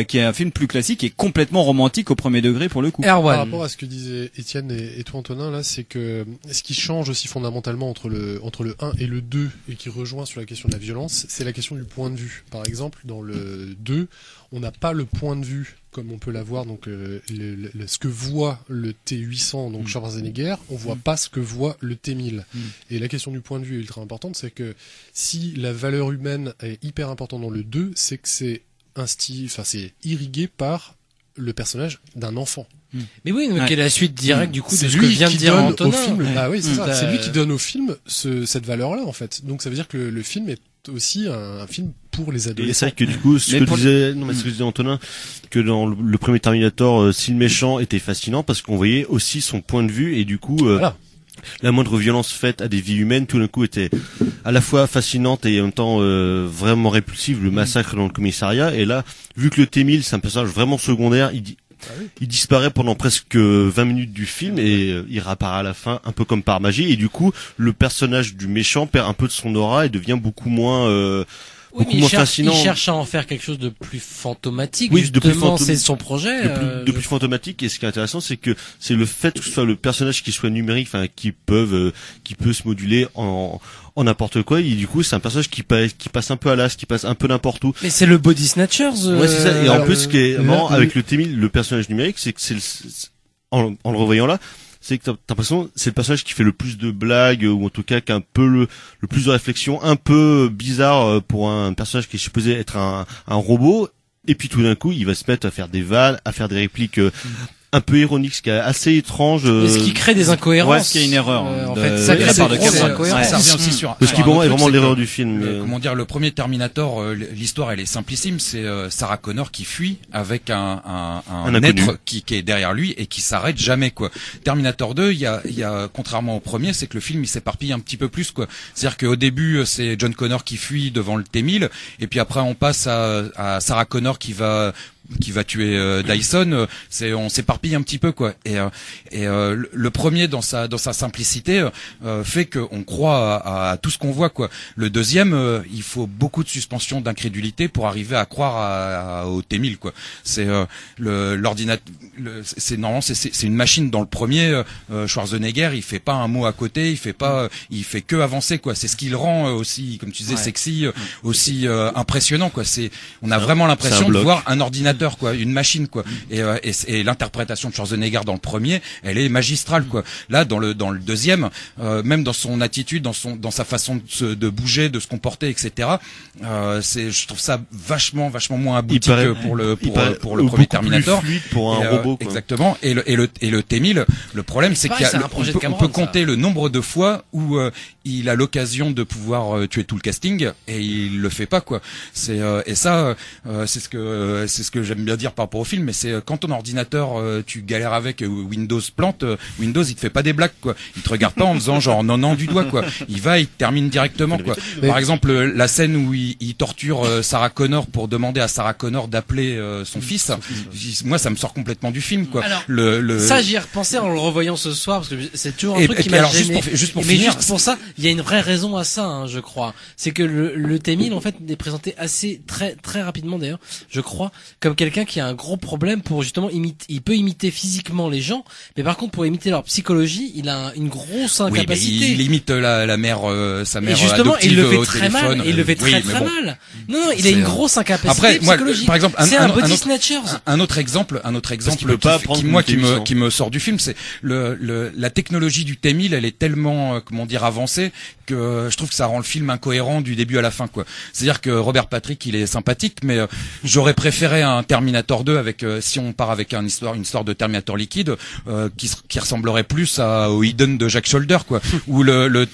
qui est un film plus classique et complètement romantique au premier degré pour le coup. Par rapport à ce que disaient Étienne et toi Antonin, là, c'est que ce qui change aussi fondamentalement entre le 1 et le 2 et qui rejoint sur la question de la violence, c'est la question du point de vue. Par exemple, dans le 2, on n'a pas le point de vue comme on peut l'avoir, donc ce que voit le T800, donc Schwarzenegger, on voit pas ce que voit le T1000. Et la question du point de vue est ultra importante, c'est que si la valeur humaine est hyper importante dans le 2, c'est que c'est irrigué par le personnage d'un enfant. Mais oui, mais quelle est la suite directe du coup de ce que vient de dire Antonin. Au film. Ah oui, c'est ça. C'est lui qui donne au film cette valeur-là en fait. Donc ça veut dire que le film est aussi un film pour les adolescents. Et c'est vrai que du coup, ce que disait Antonin, que dans le premier Terminator, si le méchant était fascinant parce qu'on voyait aussi son point de vue et du coup, la moindre violence faite à des vies humaines, tout d'un coup, était à la fois fascinante et en même temps vraiment répulsive. Le massacre dans le commissariat. Et là, vu que le T-1000 c'est un personnage vraiment secondaire, il disparaît pendant presque 20 minutes du film et il réapparaît à la fin un peu comme par magie. Et du coup, le personnage du méchant perd un peu de son aura et devient beaucoup moins fascinant. Il cherche à en faire quelque chose de plus fantomatique. Oui, justement, c'est son projet. De plus fantomatique. Et ce qui est intéressant, c'est que c'est le fait que ce soit le personnage qui soit numérique, enfin, qui peut se moduler en n'importe quoi. Et du coup, c'est un personnage qui passe un peu à l'as, qui passe un peu n'importe où. Mais c'est le Body Snatchers. Ouais, c'est ça. Et en plus, ce qui est marrant avec le T-1000, le personnage numérique, c'est que en le revoyant là, c'est que t'as l'impression c'est le personnage qui fait le plus de blagues ou en tout cas qui a un peu le plus de réflexion, un peu bizarre pour un personnage qui est supposé être un robot. Et puis tout d'un coup, il va se mettre à faire des vannes, à faire des répliques un peu ironique, ce qui est assez étrange. Ce qui crée des incohérences. Ouais, ce qui est une erreur. En fait, ça crée part de incohérences. Ça revient aussi sur. Ce qui est vraiment l'erreur du film. Comment dire, le premier Terminator, l'histoire elle est simplissime. C'est Sarah Connor qui fuit avec un être qui est derrière lui et qui s'arrête jamais quoi. Terminator 2, il y a contrairement au premier, c'est que le film il s'éparpille un petit peu plus quoi. C'est-à-dire qu'au début c'est John Connor qui fuit devant le T-1000 et puis après on passe à Sarah Connor qui va tuer Dyson, on s'éparpille un petit peu quoi. Et le premier dans sa simplicité fait qu'on croit à tout ce qu'on voit quoi. Le deuxième, il faut beaucoup de suspension d'incrédulité pour arriver à croire au T-1000 quoi. C'est l'ordinateur, c'est normalement c'est une machine. Dans le premier, Schwarzenegger, il fait pas un mot à côté, il fait que avancer quoi. C'est ce qui le rend aussi, comme tu disais, sexy, aussi impressionnant quoi. On a vraiment l'impression de voir un ordinateur Terminator, quoi, une machine, quoi. Et l'interprétation de Schwarzenegger dans le premier, elle est magistrale, quoi. Là, dans le deuxième, même dans son attitude, dans sa façon de bouger, de se comporter, etc. Je trouve ça vachement moins abouti que pour le premier Terminator. Plus fluide pour un robot, quoi. Exactement. Et le T-1000, le problème, c'est qu'on peut compter le nombre de fois où il a l'occasion de pouvoir tuer tout le casting et il le fait pas, quoi. C'est ce que j'aime bien dire par rapport au film, mais c'est quand ton ordinateur tu galères avec Windows plante, Windows il te fait pas des blagues, quoi. Il te regarde pas en faisant genre non du doigt, quoi. Il termine directement, quoi. Par exemple, la scène où il torture Sarah Connor pour demander à Sarah Connor d'appeler son fils, moi ça me sort complètement du film, quoi. Alors, ça j'y ai repensé en le revoyant ce soir parce que c'est toujours un truc qui m'a gêné. Juste pour ça, il y a une vraie raison à ça, hein, je crois. C'est que le T-1000 en fait est présenté assez très rapidement d'ailleurs, je crois, comme quelqu'un qui a un gros problème pour justement il peut imiter physiquement les gens, mais par contre pour imiter leur psychologie, il a une grosse incapacité. Il imite sa mère et justement, adoptive il le fait au très téléphone. mal, et il le fait très mal. Non, il a une grosse incapacité psychologique. Par exemple, c'est un body snatchers. Un autre exemple qui me sort du film, c'est la technologie du T-1000, elle est tellement avancée que je trouve que ça rend le film incohérent du début à la fin, quoi. C'est-à-dire que Robert Patrick, il est sympathique, mais j'aurais préféré un Terminator 2 avec si on part avec une histoire de Terminator liquide qui ressemblerait plus au Hidden de Jack Shoulder, quoi, où le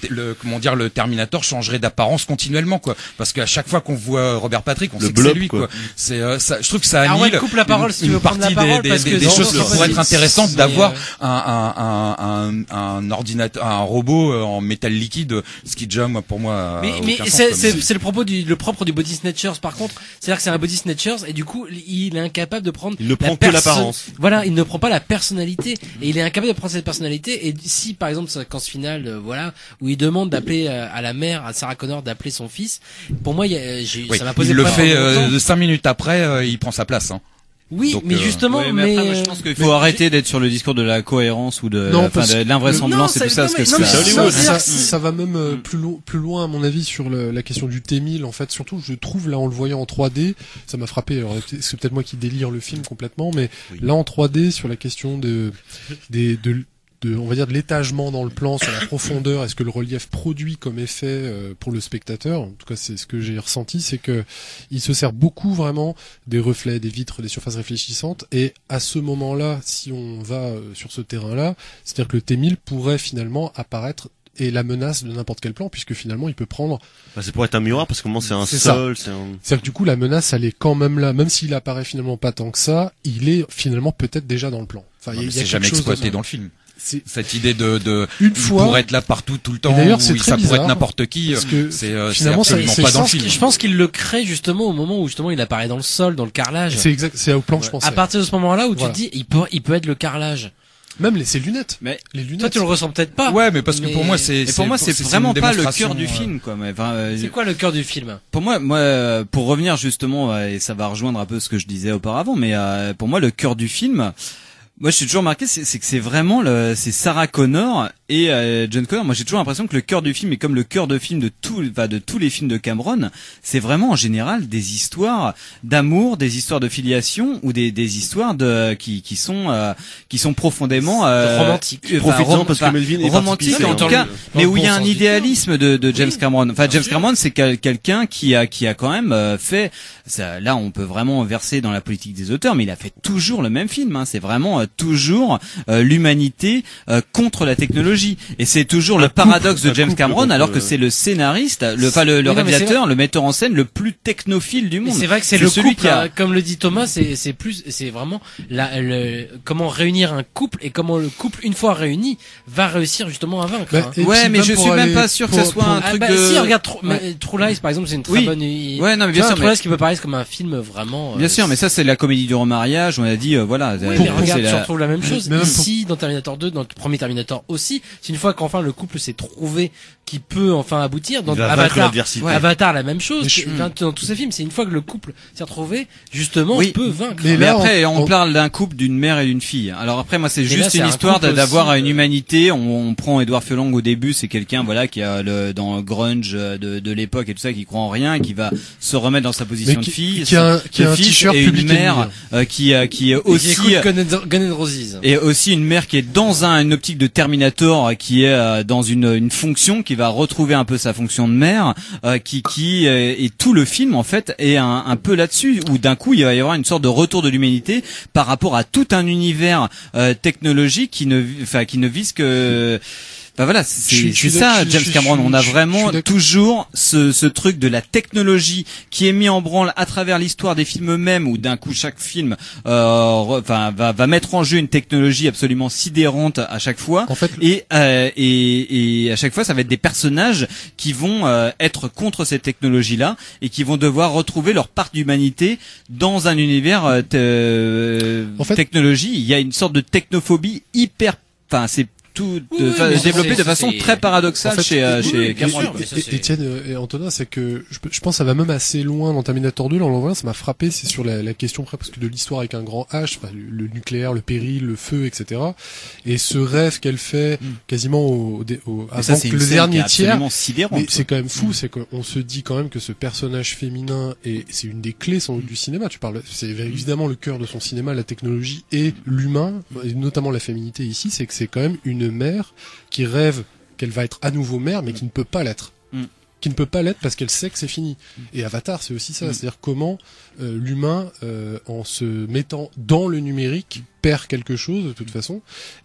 Terminator changerait d'apparence continuellement, quoi, parce qu'à chaque fois qu'on voit Robert Patrick, on sait que c'est lui, quoi. C'est je trouve que ça annule coupe la parole si tu veux prendre la parole, parce que des choses qui pourraient être intéressantes d'avoir un ordinateur, un robot en métal liquide, ce qui déjà pour moi mais c'est le propre du body snatchers. Par contre, c'est-à-dire que c'est un body snatchers et du coup il est incapable de prendre, il ne prend que l'apparence. Voilà, il ne prend pas la personnalité et il est incapable de prendre cette personnalité. Et si par exemple sa séquence finale, où il demande d'appeler à la mère, à Sarah Connor, d'appeler son fils, pour moi ça m'a posé il problème. Le fait 5 minutes après, il prend sa place, hein. Oui, donc, mais justement, mais après, moi, je pense qu'il faut arrêter d'être sur le discours de la cohérence ou de l'invraisemblance et tout ça, parce que ça va même plus loin à mon avis sur la question du T-1000. En fait, surtout, je trouve là en le voyant en 3D, ça m'a frappé. Alors, c'est peut-être moi qui délire le film complètement, mais là en 3D sur la question on va dire de l'étagement dans le plan sur la profondeur, est-ce que le relief produit comme effet pour le spectateur, en tout cas c'est ce que j'ai ressenti, c'est que il se sert beaucoup vraiment des reflets, des vitres, des surfaces réfléchissantes, et à ce moment-là, si on va sur ce terrain-là, c'est-à-dire que le T-1000 pourrait finalement apparaître et la menace de n'importe quel plan, puisque finalement il peut prendre... c'est pour être un miroir, parce que c'est un sol, c'est-à-dire que du coup la menace elle est quand même là, même s'il apparaît finalement pas tant que ça, il est finalement peut-être déjà dans le plan. Enfin, il y a jamais exploité dans le film. Cette idée une fois pour être là partout tout le temps, d'ailleurs, ça pourrait être n'importe qui, parce que finalement c'est absolument pas dans le film. Je pense qu'il le crée justement au moment où justement il apparaît dans le sol, dans le carrelage. C'est au plan, je pense. À partir de ce moment-là où tu te dis il peut être le carrelage. Même ses lunettes. Mais les lunettes. Toi, tu le ressens peut-être pas. Ouais, mais parce que pour moi, c'est vraiment pas le cœur du film, quoi. C'est quoi le cœur du film? Pour moi, pour revenir justement, et ça va rejoindre un peu ce que je disais auparavant, mais pour moi, le cœur du film, moi, je suis toujours marqué, c'est que c'est vraiment c'est Sarah Connor et John Connor. Moi, j'ai toujours l'impression que le cœur du film est comme le cœur de film de tous les films de Cameron. C'est vraiment en général des histoires d'amour, des histoires de filiation ou des histoires qui sont profondément romantiques. Parce que Melvin est romantique en tout cas, mais où il y a un idéalisme de James Cameron. Enfin, James Cameron, c'est quelqu'un qui a quand même fait ça. Là, on peut vraiment verser dans la politique des auteurs, mais il a fait toujours le même film. Hein. C'est vraiment toujours l'humanité contre la technologie. Et c'est toujours le paradoxe de James Cameron, alors que c'est le scénariste, le réalisateur, le metteur en scène le plus technophile du monde. C'est vrai que c'est le couple, qui a... comme le dit Thomas, c'est vraiment comment réunir un couple et comment le couple, une fois réuni, va réussir justement à vaincre. Ouais, mais je suis même pas sûr que ça soit un truc de... Si, regarde, True Lies, par exemple, c'est une très bonne... Ouais, non, mais bien sûr. True Lies qui peut paraître comme un film vraiment... Bien sûr, mais ça, c'est la comédie du remariage, on a dit, voilà. Oui, mais regarde, retrouve la même chose. Mais même Ici, dans Terminator 2, dans le premier Terminator aussi, c'est une fois qu'enfin le couple s'est trouvé qui peut enfin aboutir. Dans Il va vaincre Avatar, l'adversité. Avatar, la même chose. Mais Dans tous ces films, c'est une fois que le couple s'est retrouvé, justement, Oui. peut vaincre. Mais Mais là, après, on on- parle d'un couple, d'une mère et d'une fille. Alors après, moi, c'est Mais là, juste c'est une un histoire couple d'avoir aussi, une humanité. On prend Edward Furlong au début, c'est quelqu'un, voilà, qui a dans le grunge de l'époque et tout ça, qui croit en rien, et qui va se remettre dans sa position Mais de fille. qui a un fils t-shirt et une Public mère Enemy. qui est Qui aussi écoute Guns N' Roses. et aussi une mère qui est dans une optique de Terminator, qui est dans une fonction, qui va retrouver un peu sa fonction de mère, et tout le film en fait est un peu là-dessus, où d'un coup il va y avoir une sorte de retour de l'humanité par rapport à tout un univers technologique qui ne vise que voilà, c'est ça James Cameron. On a vraiment toujours ce truc de la technologie qui est mis en branle à travers l'histoire des films eux-mêmes, où d'un coup chaque film va mettre en jeu une technologie absolument sidérante à chaque fois. En fait, Et à chaque fois, ça va être des personnages qui vont être contre cette technologie-là et qui vont devoir retrouver leur part d'humanité dans un univers technologie. Il y a une sorte de technophobie c'est tout développé de façon très paradoxale en fait, chez Cameron. Étienne et Antonin, c'est que je pense que ça va même assez loin dans Terminator 2. Là, en le voyant, ça m'a frappé. C'est sur la question presque de l'histoire avec un grand H, le nucléaire, le péril, le feu, etc. Et ce rêve qu'elle fait quasiment avant que le dernier tiers. Mais c'est quand même fou, c'est qu'on se dit quand même que ce personnage féminin c'est une des clés sans doute du cinéma. C'est évidemment le cœur de son cinéma, la technologie et l'humain, et notamment la féminité ici. C'est que c'est quand même une mère qui rêve qu'elle va être à nouveau mère, mais qui ne peut pas l'être. Qui ne peut pas l'être parce qu'elle sait que c'est fini. Et Avatar, c'est aussi ça. C'est-à-dire comment l'humain, en se mettant dans le numérique, perd quelque chose de toute façon.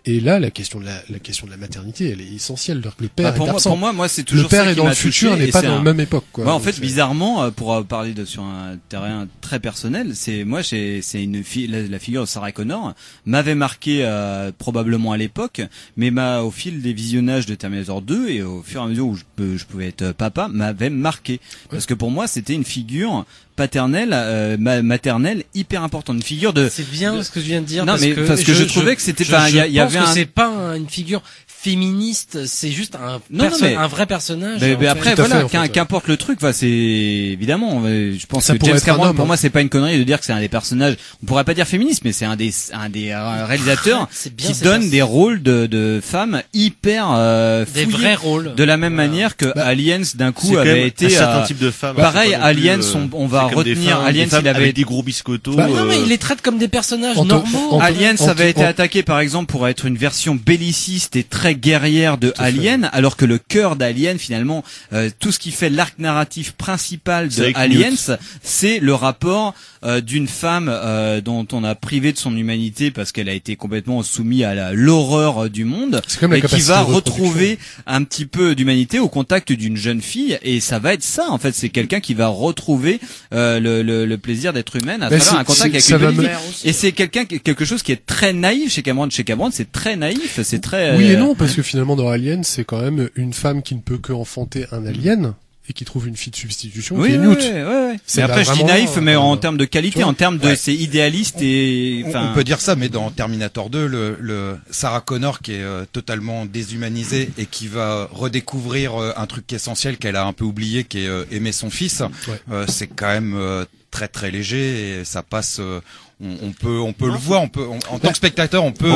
Et là, la question de la maternité, elle est essentielle. Le père est absent. Pour moi, c'est toujours le père ça est qui dans m'a le futur, touché, n'est et pas c'est dans la même époque. Quoi. Ouais, en fait, bizarrement, pour parler sur un terrain très personnel, c'est une fille, la figure de Sarah Connor m'avait marqué probablement à l'époque, mais au fil des visionnages de Terminator 2 et au fur et à mesure où je pouvais être papa, m'avait marqué. Parce que pour moi, c'était une figure paternelle, maternelle hyper importante, une figure de. C'est bien ce que je viens de dire. Non, parce que je trouvais que c'était pas. Il y avait c'est pas une figure féministe, c'est juste un vrai personnage. Mais après, voilà, qu'importe le truc, c'est évidemment. Je pense que James Cameron, pour moi, c'est pas une connerie de dire que c'est un des personnages. On pourrait pas dire féministe, mais c'est un des réalisateurs qui donne des rôles de femmes hyper des vrais rôles. De la même manière que Aliens d'un coup avait été. Un certain type de femme. Pareil, Aliens, on va retenir Aliens, il avait des gros biscottos. Non, mais il les traite comme des personnages normaux. Aliens avait été attaqué, par exemple, pour être une version belliciste et très guerrière de Alien, alors que le cœur d'Alien, finalement, tout ce qui fait l'arc narratif principal de Aliens, c'est le rapport d'une femme dont on a privé de son humanité parce qu'elle a été complètement soumise à l'horreur du monde, et qui va retrouver un petit peu d'humanité au contact d'une jeune fille, et ça va être ça, en fait, c'est quelqu'un qui va retrouver le plaisir d'être humaine à travers un contact avec une jeune fille. Et c'est quelque chose qui est très naïf chez Cameron. Chez Cameron, c'est très naïf, c'est très... Oui et non, parce que finalement dans Alien, c'est quand même une femme qui ne peut que enfanter un alien et qui trouve une fille de substitution qui est Newt. Mais après, je dis naïf, mais en termes de qualité, en termes de c'est idéaliste et... On peut dire ça, mais dans Terminator 2, le Sarah Connor qui est totalement déshumanisée et qui va redécouvrir un truc essentiel qu'elle a un peu oublié, qui est aimer son fils, c'est quand même très très léger et ça passe... On peut le voir, en tant que spectateur, on peut le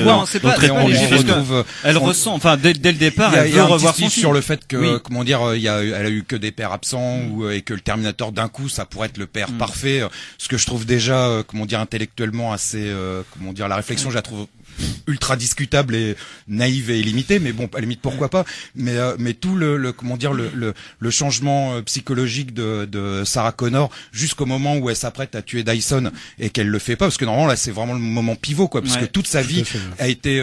voir. Non, c'est pas très léger, parce que elle ressent, dès le départ, elle veut revoir son fils. Sur le fait que, elle a eu que des pères absents, et que le Terminator d'un coup, ça pourrait être le père parfait. Ce que je trouve déjà, intellectuellement assez, la réflexion, je la trouve ultra discutable et naïve et illimitée, mais bon, à la limite, pourquoi pas. Mais tout le changement psychologique de Sarah Connor jusqu'au moment où elle s'apprête à tuer Dyson et qu'elle le fait pas, parce que normalement là c'est vraiment le moment pivot, parce que toute sa vie a été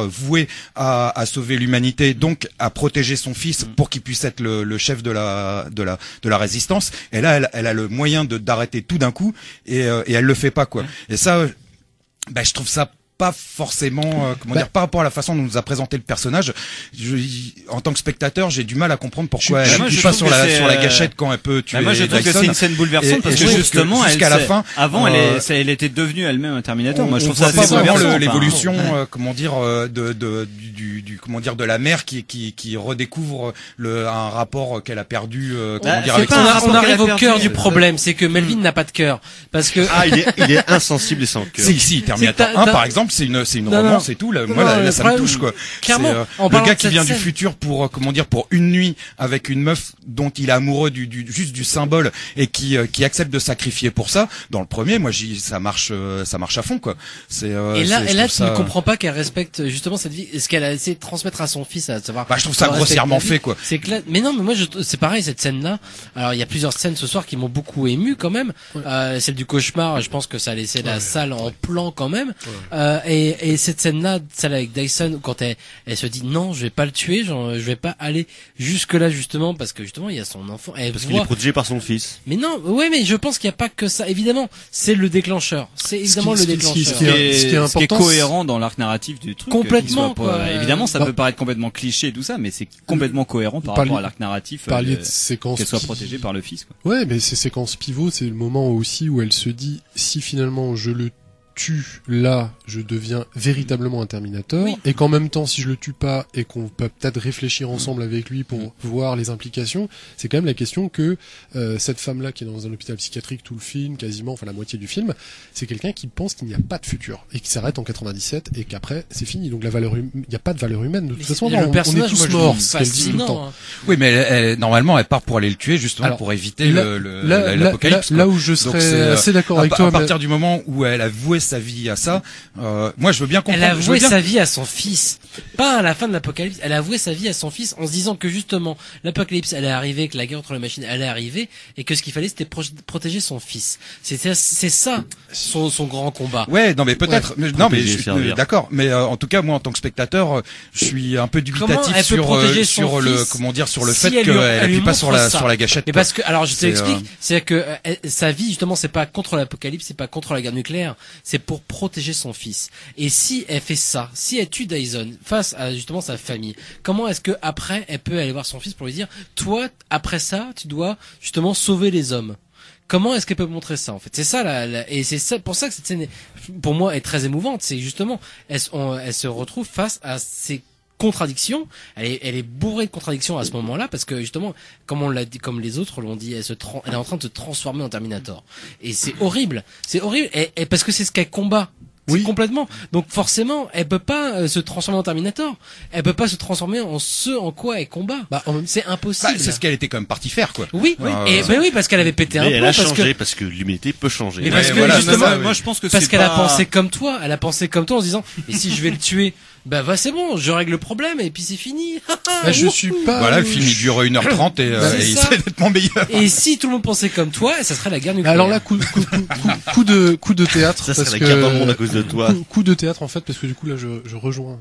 vouée à sauver l'humanité, donc à protéger son fils pour qu'il puisse être le chef de la résistance. Et là elle a le moyen d'arrêter tout d'un coup et elle le fait pas, et ça, je trouve ça pas forcément par rapport à la façon dont on nous a présenté le personnage. En tant que spectateur, j'ai du mal à comprendre pourquoi elle appuie pas sur la gâchette quand elle peut tuer. Moi, je trouve que c'est une scène bouleversante parce que justement, jusqu'à la fin, avant, elle était devenue elle-même un Terminator. Moi, je trouve ça assez bouleversant. L'évolution, de la mère qui redécouvre un rapport qu'elle a perdu. Avec on arrive au cœur du problème, c'est que Melvin n'a pas de cœur, parce que il est insensible et sans cœur. Si, Terminator 1 par exemple, c'est une romance et tout. Là, ça me touche quoi. Clairement, le gars qui vient du futur pour une nuit avec une meuf dont il est amoureux juste du symbole et qui accepte de sacrifier pour ça. Dans le premier, moi, ça marche à fond quoi. Et là, tu ne comprends pas qu'elle respecte justement cette vie, ce qu'elle a essayé de transmettre à son fils, à savoir. Je trouve ça grossièrement fait quoi. C'est clair. Mais non, mais moi, c'est pareil cette scène-là. Alors, il y a plusieurs scènes ce soir qui m'ont beaucoup ému quand même. Celle du cauchemar, je pense que ça a laissé la salle en plan quand même. Et cette scène-là, celle avec Dyson, quand elle se dit non, je vais pas le tuer, je vais pas aller jusque là justement parce que justement il y a son enfant. Parce qu'il est protégé par son fils. Mais non, mais je pense qu'il y a pas que ça. Évidemment, c'est le déclencheur. C'est évidemment le déclencheur. Ce qui est cohérent dans l'arc narratif du truc. Complètement. Évidemment, ça peut paraître complètement cliché et tout ça, mais c'est complètement cohérent par rapport à l'arc narratif. Parliez de séquences qu'elle soit protégée par le fils. Quoi. Ouais, mais ces séquences pivot, c'est le moment aussi où elle se dit si finalement je le tue là, je deviens véritablement un Terminator, et qu'en même temps, si je le tue pas et qu'on peut peut-être réfléchir ensemble avec lui pour voir les implications, c'est quand même la question que cette femme-là qui est dans un hôpital psychiatrique tout le film, quasiment, enfin la moitié du film, c'est quelqu'un qui pense qu'il n'y a pas de futur et qui s'arrête en 97 et qu'après c'est fini. Donc il n'y a pas de valeur humaine. De toute façon, on est tous morts. C'est ce qu'elle dit tout le temps. Oui, mais normalement, elle part pour aller le tuer justement pour éviter l'apocalypse. Là où je serais assez d'accord avec toi, à partir du moment où elle a voué sa vie à ça, moi je veux bien comprendre. Elle a voué sa vie à son fils, pas à la fin de l'apocalypse. Elle a voué sa vie à son fils en se disant que justement l'apocalypse allait arriver, que la guerre entre les machines allait arriver, et que ce qu'il fallait c'était protéger son fils. C'est ça son grand combat. Ouais, non mais peut-être. Ouais. Non mais je suis d'accord. Mais en tout cas moi en tant que spectateur, je suis un peu dubitatif sur le fait qu'elle appuie pas sur la gâchette. Mais parce que alors je t'explique, c'est que sa vie justement c'est pas contre l'apocalypse, c'est pas contre la guerre nucléaire, c'est pour protéger son fils. Et si elle fait ça, si elle tue Dyson face à justement sa famille, comment est-ce que après elle peut aller voir son fils pour lui dire toi après ça tu dois justement sauver les hommes? Comment est-ce qu'elle peut montrer ça en fait? C'est ça et c'est ça pour ça que cette scène pour moi est très émouvante. C'est justement elle se retrouve face à ces contradictions. Elle est bourrée de contradictions à ce moment-là parce que justement comme on l'a dit, comme les autres l'ont dit, elle est en train de se transformer en Terminator. Et c'est horrible et parce que c'est ce qu'elle combat. Oui. Complètement. Donc forcément, elle peut pas se transformer en Terminator. Elle peut pas se transformer en ce en quoi elle combat. C'est impossible. C'est ce qu'elle était quand même partie faire, quoi. Oui. Oui, parce qu'elle avait pété un plomb. Elle a changé parce que l'humanité peut changer. Mais parce que justement, moi je pense que parce qu'elle a pensé comme toi. Elle a pensé comme toi en se disant, et si je vais le tuer, c'est bon, je règle le problème et puis c'est fini. Je suis pas. Voilà, le film il dure 1h30 et il serait nettement meilleur. Et si tout le monde pensait comme toi, ça serait la guerre nucléaire. Alors là, coup de théâtre. Ça serait la guerre dans le monde à cause de toi. Coup de théâtre en fait, parce que du coup là je rejoins.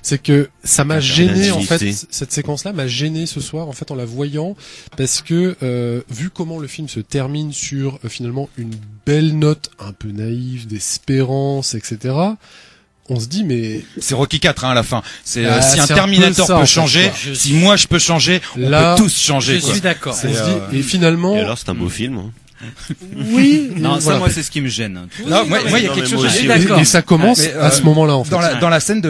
C'est que ça m'a gêné en fait. Cette séquence-là m'a gêné ce soir en fait en la voyant, parce que vu comment le film se termine sur finalement une belle note un peu naïve d'espérance, etc. On se dit mais c'est Rocky 4 à la fin. Si un Terminator peut changer, si moi je peux changer, on peut tous changer. Je suis d'accord. Et finalement. Et alors c'est un beau film. Oui. Non, ça, moi, c'est ce qui me gêne. Non, moi, il y a quelque chose. Et ça commence à ce moment-là, en fait. Dans la scène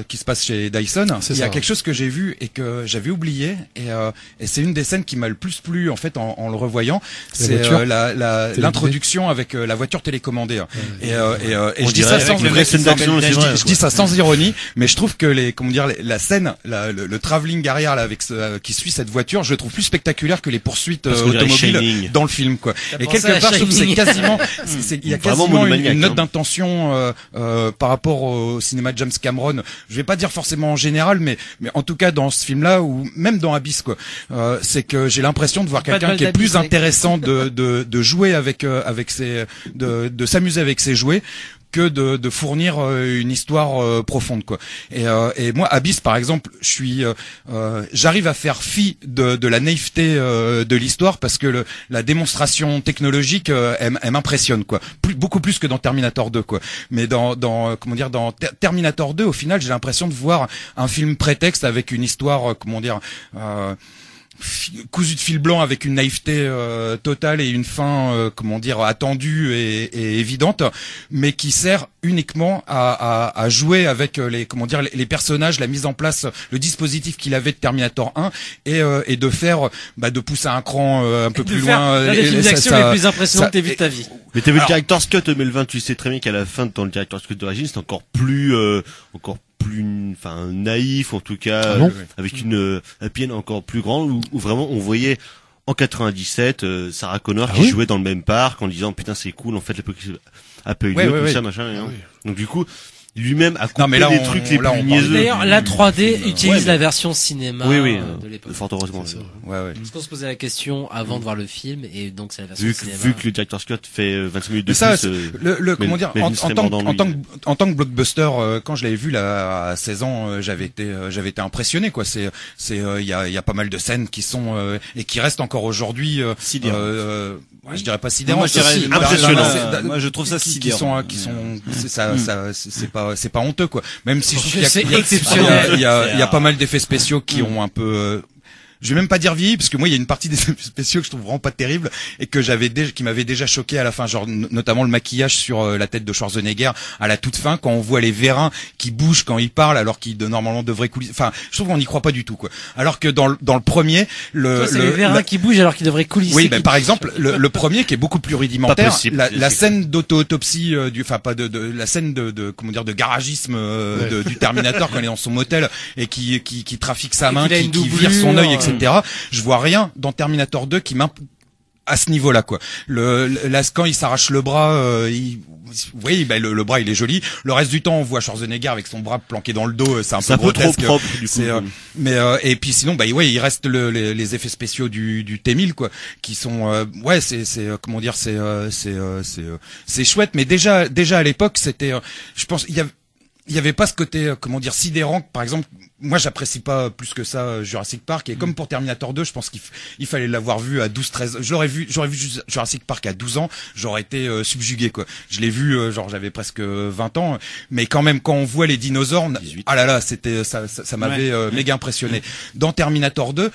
qui se passe chez Dyson, il y a quelque chose que j'ai vu et que j'avais oublié, et c'est une des scènes qui m'a le plus plu, en fait, en le revoyant. C'est l'introduction avec la voiture télécommandée. Et je dis ça sans, je dis ça sans ironie, mais je trouve que la scène, le travelling derrière, là, avec qui suit cette voiture, je le trouve plus spectaculaire que les poursuites automobiles dans le film, quoi. Et quelque part, je trouve que c'est quasiment, il y a quasiment une note d'intention par rapport au cinéma de James Cameron. Je vais pas dire forcément en général, mais en tout cas dans ce film-là, ou même dans Abyss, quoi. C'est que j'ai l'impression de voir quelqu'un qui est plus intéressant de jouer avec ses, de s'amuser avec ses jouets, que de fournir une histoire profonde, quoi. Et moi, Abyss, par exemple, j'arrive à faire fi de la naïveté de l'histoire parce que la démonstration technologique elle m'impressionne, quoi. Beaucoup plus que dans Terminator 2, quoi. Mais dans Terminator 2, au final, j'ai l'impression de voir un film prétexte avec une histoire, cousu de fil blanc avec une naïveté totale et une fin attendue et évidente, mais qui sert uniquement à jouer avec les personnages, la mise en place, le dispositif qu'il avait de Terminator 1 et de faire de pousser un cran un peu plus loin. Les films d'action les plus impressionnants que t'aies vu de ta vie. Mais t'as vu le Director's Cut, Melvin, tu sais très bien qu'à la fin, dans le Director's Cut d'origine, c'est encore plus naïf, en tout cas, avec une happy end encore plus grande, où vraiment on voyait en 97 Sarah Connor qui jouait dans le même parc en disant putain c'est cool, en fait l'apocalypse a pas eu lieu, tout ça machin. Donc du coup lui-même a coupé des trucs les plus niaiseux. D'ailleurs, la 3D utilise la version cinéma de l'époque. Fort heureusement. Parce qu'on se posait la question avant de voir le film, et donc c'est la version cinéma. Vu que le Director's Cut fait 25 minutes de ça, plus. En tant que blockbuster, quand je l'avais vu là à 16 ans, j'avais été impressionné, quoi. Il y a pas mal de scènes qui sont et qui restent encore aujourd'hui. Je dirais pas sidérant. Moi, je dirais impressionnant. Moi, je trouve ça sidérant. C'est pas honteux, quoi. Même si je trouve qu'il y a pas mal d'effets spéciaux qui ont un peu je vais même pas dire vieilli, parce que moi il y a une partie des effets spéciaux que je trouve vraiment pas terrible et que qui m'avait déjà choqué à la fin, genre notamment le maquillage sur la tête de Schwarzenegger à la toute fin, quand on voit les vérins qui bougent quand ils parlent alors qu'ils normalement devraient coulisser. Enfin, je trouve qu'on n'y croit pas du tout, quoi. Alors que dans le premier, c'est les vérins qui bougent alors qu'ils devraient coulisser. Oui, par exemple le premier qui est beaucoup plus rudimentaire, la scène d'auto-autopsie la scène de garagisme du Terminator quand il est dans son motel et qui trafique sa main, qui vire son œil, etc. Je vois rien dans Terminator 2 à ce niveau-là, quoi. Quand il s'arrache le bras, le bras il est joli. Le reste du temps, on voit Schwarzenegger avec son bras planqué dans le dos, c'est un peu grotesque. Trop propre, du coup. Et puis sinon, il reste les effets spéciaux du T-1000, quoi, qui sont, c'est chouette, mais déjà à l'époque, c'était, je pense, il y avait pas ce côté, sidérant, par exemple. Moi, j'apprécie pas plus que ça Jurassic Park, et comme pour Terminator 2, je pense qu'il fallait l'avoir vu à 12-13. J'aurais vu Jurassic Park à 12 ans, j'aurais été subjugué, quoi. Je l'ai vu j'avais presque 20 ans, mais quand même quand on voit les dinosaures, 18. Ah là là, c'était ça m'avait méga impressionné. Dans Terminator 2,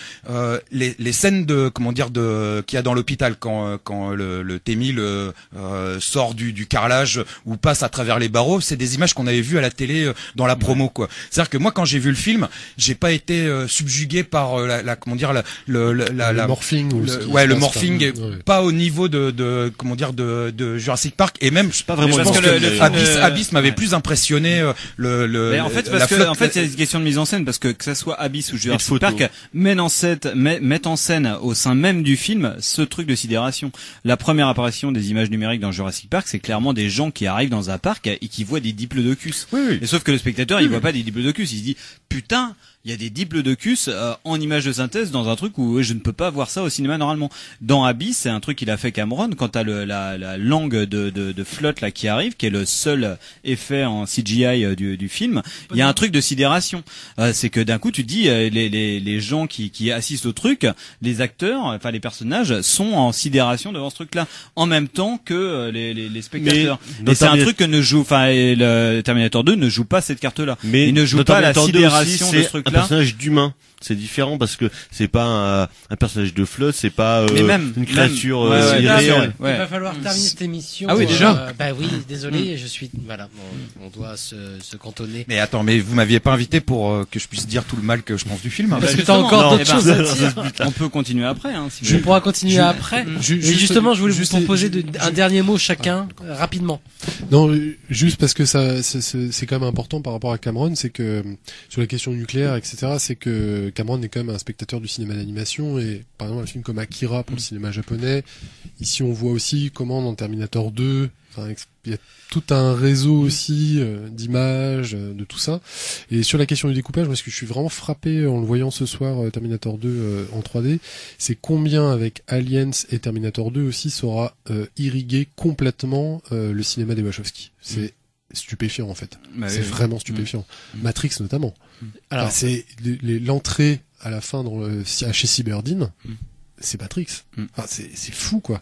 les scènes qu'il y a dans l'hôpital quand le T-1000 sort du carrelage ou passe à travers les barreaux, c'est des images qu'on avait vues à la télé dans la promo, quoi. C'est-à-dire que moi quand j'ai vu le film, j'ai pas été subjugué par le morphing le morphing, pas au niveau de Jurassic Park, et même pas vraiment. Je pense que Abyss m'avait plus impressionné en fait c'est une question de mise en scène, parce que ça soit Abyss ou Jurassic Park mettent en scène au sein même du film ce truc de sidération. La première apparition des images numériques dans Jurassic Park, c'est clairement des gens qui arrivent dans un parc et qui voient des diplodocus. Et sauf que le spectateur, il voit pas des diplodocus, il se dit putain, il y a des diplodocus en images de synthèse dans un truc où je ne peux pas voir ça au cinéma normalement. Dans Abyss, c'est un truc qu'il a fait Cameron, quand t'as la langue de flotte là qui arrive, qui est le seul effet en CGI du film, il y a un truc de sidération. C'est que d'un coup tu te dis les gens qui assistent au truc, les acteurs, enfin les personnages sont en sidération devant ce truc là, en même temps que les spectateurs. Et c'est un truc que le Terminator 2 ne joue pas cette carte là. Mais il ne joue pas la sidération de ce truc là. Un personnage d'humain, c'est différent, parce que c'est pas un personnage de flotte, c'est pas une créature irréelle. Il va falloir terminer cette émission. Ah oui, déjà. Désolé, je suis on doit se cantonner. Mais attends, mais vous m'aviez pas invité pour que je puisse dire tout le mal que je pense du film, hein. Parce que t'as encore d'autres choses à dire. On peut continuer après, hein, si on pourra continuer après. Justement, je voulais vous proposer un dernier mot chacun, rapidement. Non, juste parce que c'est quand même important par rapport à Cameron, c'est que sur la question nucléaire, etc., c'est que Cameron est quand même un spectateur du cinéma d'animation, et par exemple un film comme Akira pour le cinéma japonais, ici on voit aussi comment dans Terminator 2, il y a tout un réseau aussi d'images, de tout ça. Et sur la question du découpage, parce que je suis vraiment frappé en le voyant ce soir, Terminator 2 en 3D, c'est combien avec Aliens et Terminator 2 aussi saura irriguer complètement le cinéma des Wachowski. C'est stupéfiant en fait. Bah, c'est vraiment stupéfiant. Matrix notamment. Alors, Enfin, c'est l'entrée à la fin chez Cyberdine, c'est Matrix. Enfin, c'est fou quoi.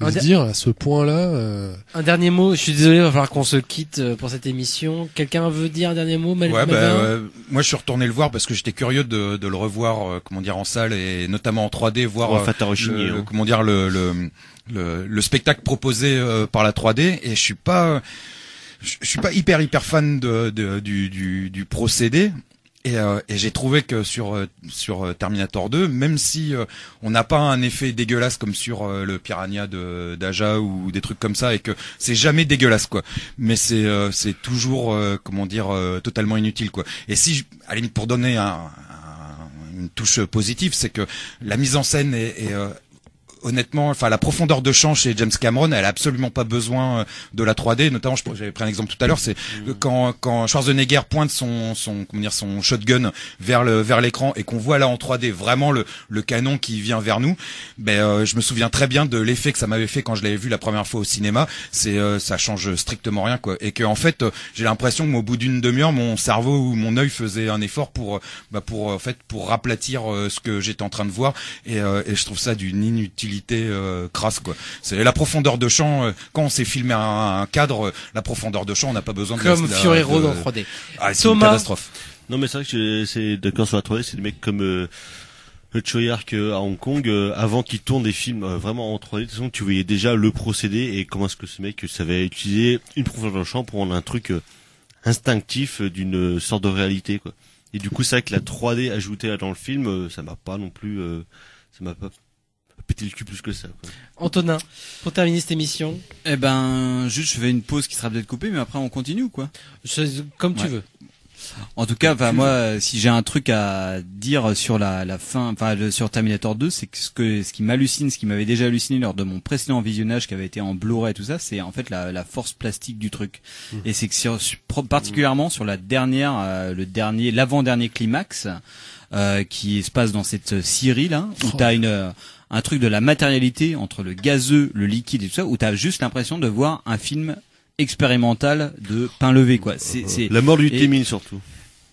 De se dire à ce point-là. Un dernier mot. Je suis désolé, il va falloir qu'on se quitte pour cette émission. Quelqu'un veut dire un dernier mot, moi je suis retourné le voir parce que j'étais curieux de le revoir, en salle et notamment en 3D, voir le spectacle proposé par la 3D. Et je suis pas hyper fan du procédé. Et j'ai trouvé que sur Terminator 2, même si on n'a pas un effet dégueulasse comme sur le Piranha d'Aja ou des trucs comme ça, et que c'est jamais dégueulasse quoi, mais c'est toujours totalement inutile quoi. Et si à la limite pour donner une touche positive, c'est que la mise en scène est honnêtement, la profondeur de champ chez James Cameron, elle a absolument pas besoin de la 3D. Notamment, j'avais pris un exemple tout à l'heure, c'est quand Schwarzenegger pointe son shotgun vers l'écran et qu'on voit là en 3D vraiment le canon qui vient vers nous. Je me souviens très bien de l'effet que ça m'avait fait quand je l'avais vu la première fois au cinéma. Ça change strictement rien quoi. Et que en fait, j'ai l'impression qu'au bout d'une demi-heure, mon cerveau ou mon œil faisait un effort pour raplatir ce que j'étais en train de voir. Et je trouve ça d'une inutilité crasse quoi. C'est la profondeur de champ quand on sait filmer un cadre, la profondeur de champ, on n'a pas besoin comme Fury Road en 3D. C'est Thomas. Une catastrophe. Non mais c'est vrai que c'est d'accord sur la 3D, c'est des mecs comme Choyark à Hong Kong avant qu'ils tournent des films vraiment en 3D. De toute façon, tu voyais déjà le procédé et comment est-ce que ce mec savait utiliser une profondeur de champ pour rendre un truc instinctif d'une sorte de réalité quoi. Et du coup, c'est vrai que la 3D ajoutée dans le film, ça m'a pas péter le cul plus que ça quoi. Antonin, pour terminer cette émission. Juste je fais une pause qui sera peut-être coupée, mais après on continue quoi. Comme tu veux. En tout cas, moi, si j'ai un truc à dire sur la fin, sur Terminator 2, c'est que ce qui m'hallucine, ce qui m'avait déjà halluciné lors de mon précédent visionnage qui avait été en Blu-ray et tout ça, c'est en fait la force plastique du truc. Et c'est que particulièrement sur l'avant-dernier climax, qui se passe dans cette scierie là, où t'as un truc de la matérialité entre le gazeux, le liquide et tout ça, où t'as juste l'impression de voir un film expérimental de pain levé quoi. C'est la mort du T-1000 surtout.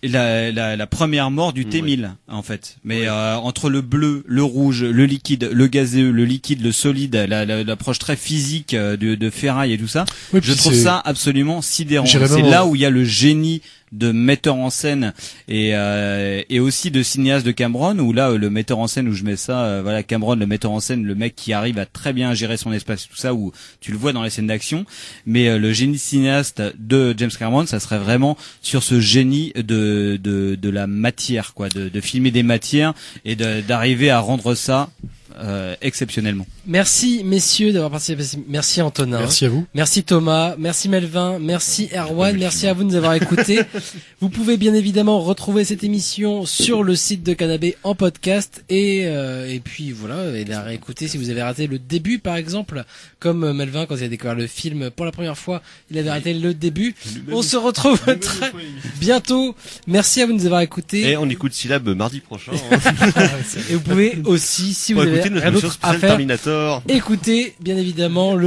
La première mort du T-1000 en fait. Mais entre le bleu, le rouge, le liquide, le gazeux, le liquide, le solide, l'approche très physique de ferraille et tout ça, je trouve ça absolument sidérant. C'est là où il y a le génie de metteur en scène et aussi de cinéaste de Cameron, où là le metteur en scène, où je mets ça, Cameron, le metteur en scène, le mec qui arrive à très bien gérer son espace et tout ça, où tu le vois dans les scènes d'action, mais le génie cinéaste de James Cameron, ça serait vraiment sur ce génie de la matière quoi, de filmer des matières et d'arriver à rendre ça exceptionnellement. Merci messieurs d'avoir participé. Merci Antonin. Merci à vous. Merci Thomas. Merci Melvin. Merci Erwan. Merci à vous de nous avoir écoutés. Vous pouvez bien évidemment retrouver cette émission sur le site de Canal B en podcast et puis voilà, et la réécouter si vous avez raté le début par exemple, comme Melvin quand il a découvert le film pour la première fois, il avait raté le début. On se retrouve très bientôt. Merci à vous de nous avoir écoutés. Et on écoute Syllab mardi prochain. Et vous pouvez aussi, si vous avez rien d'autre à faire, écoutez bien évidemment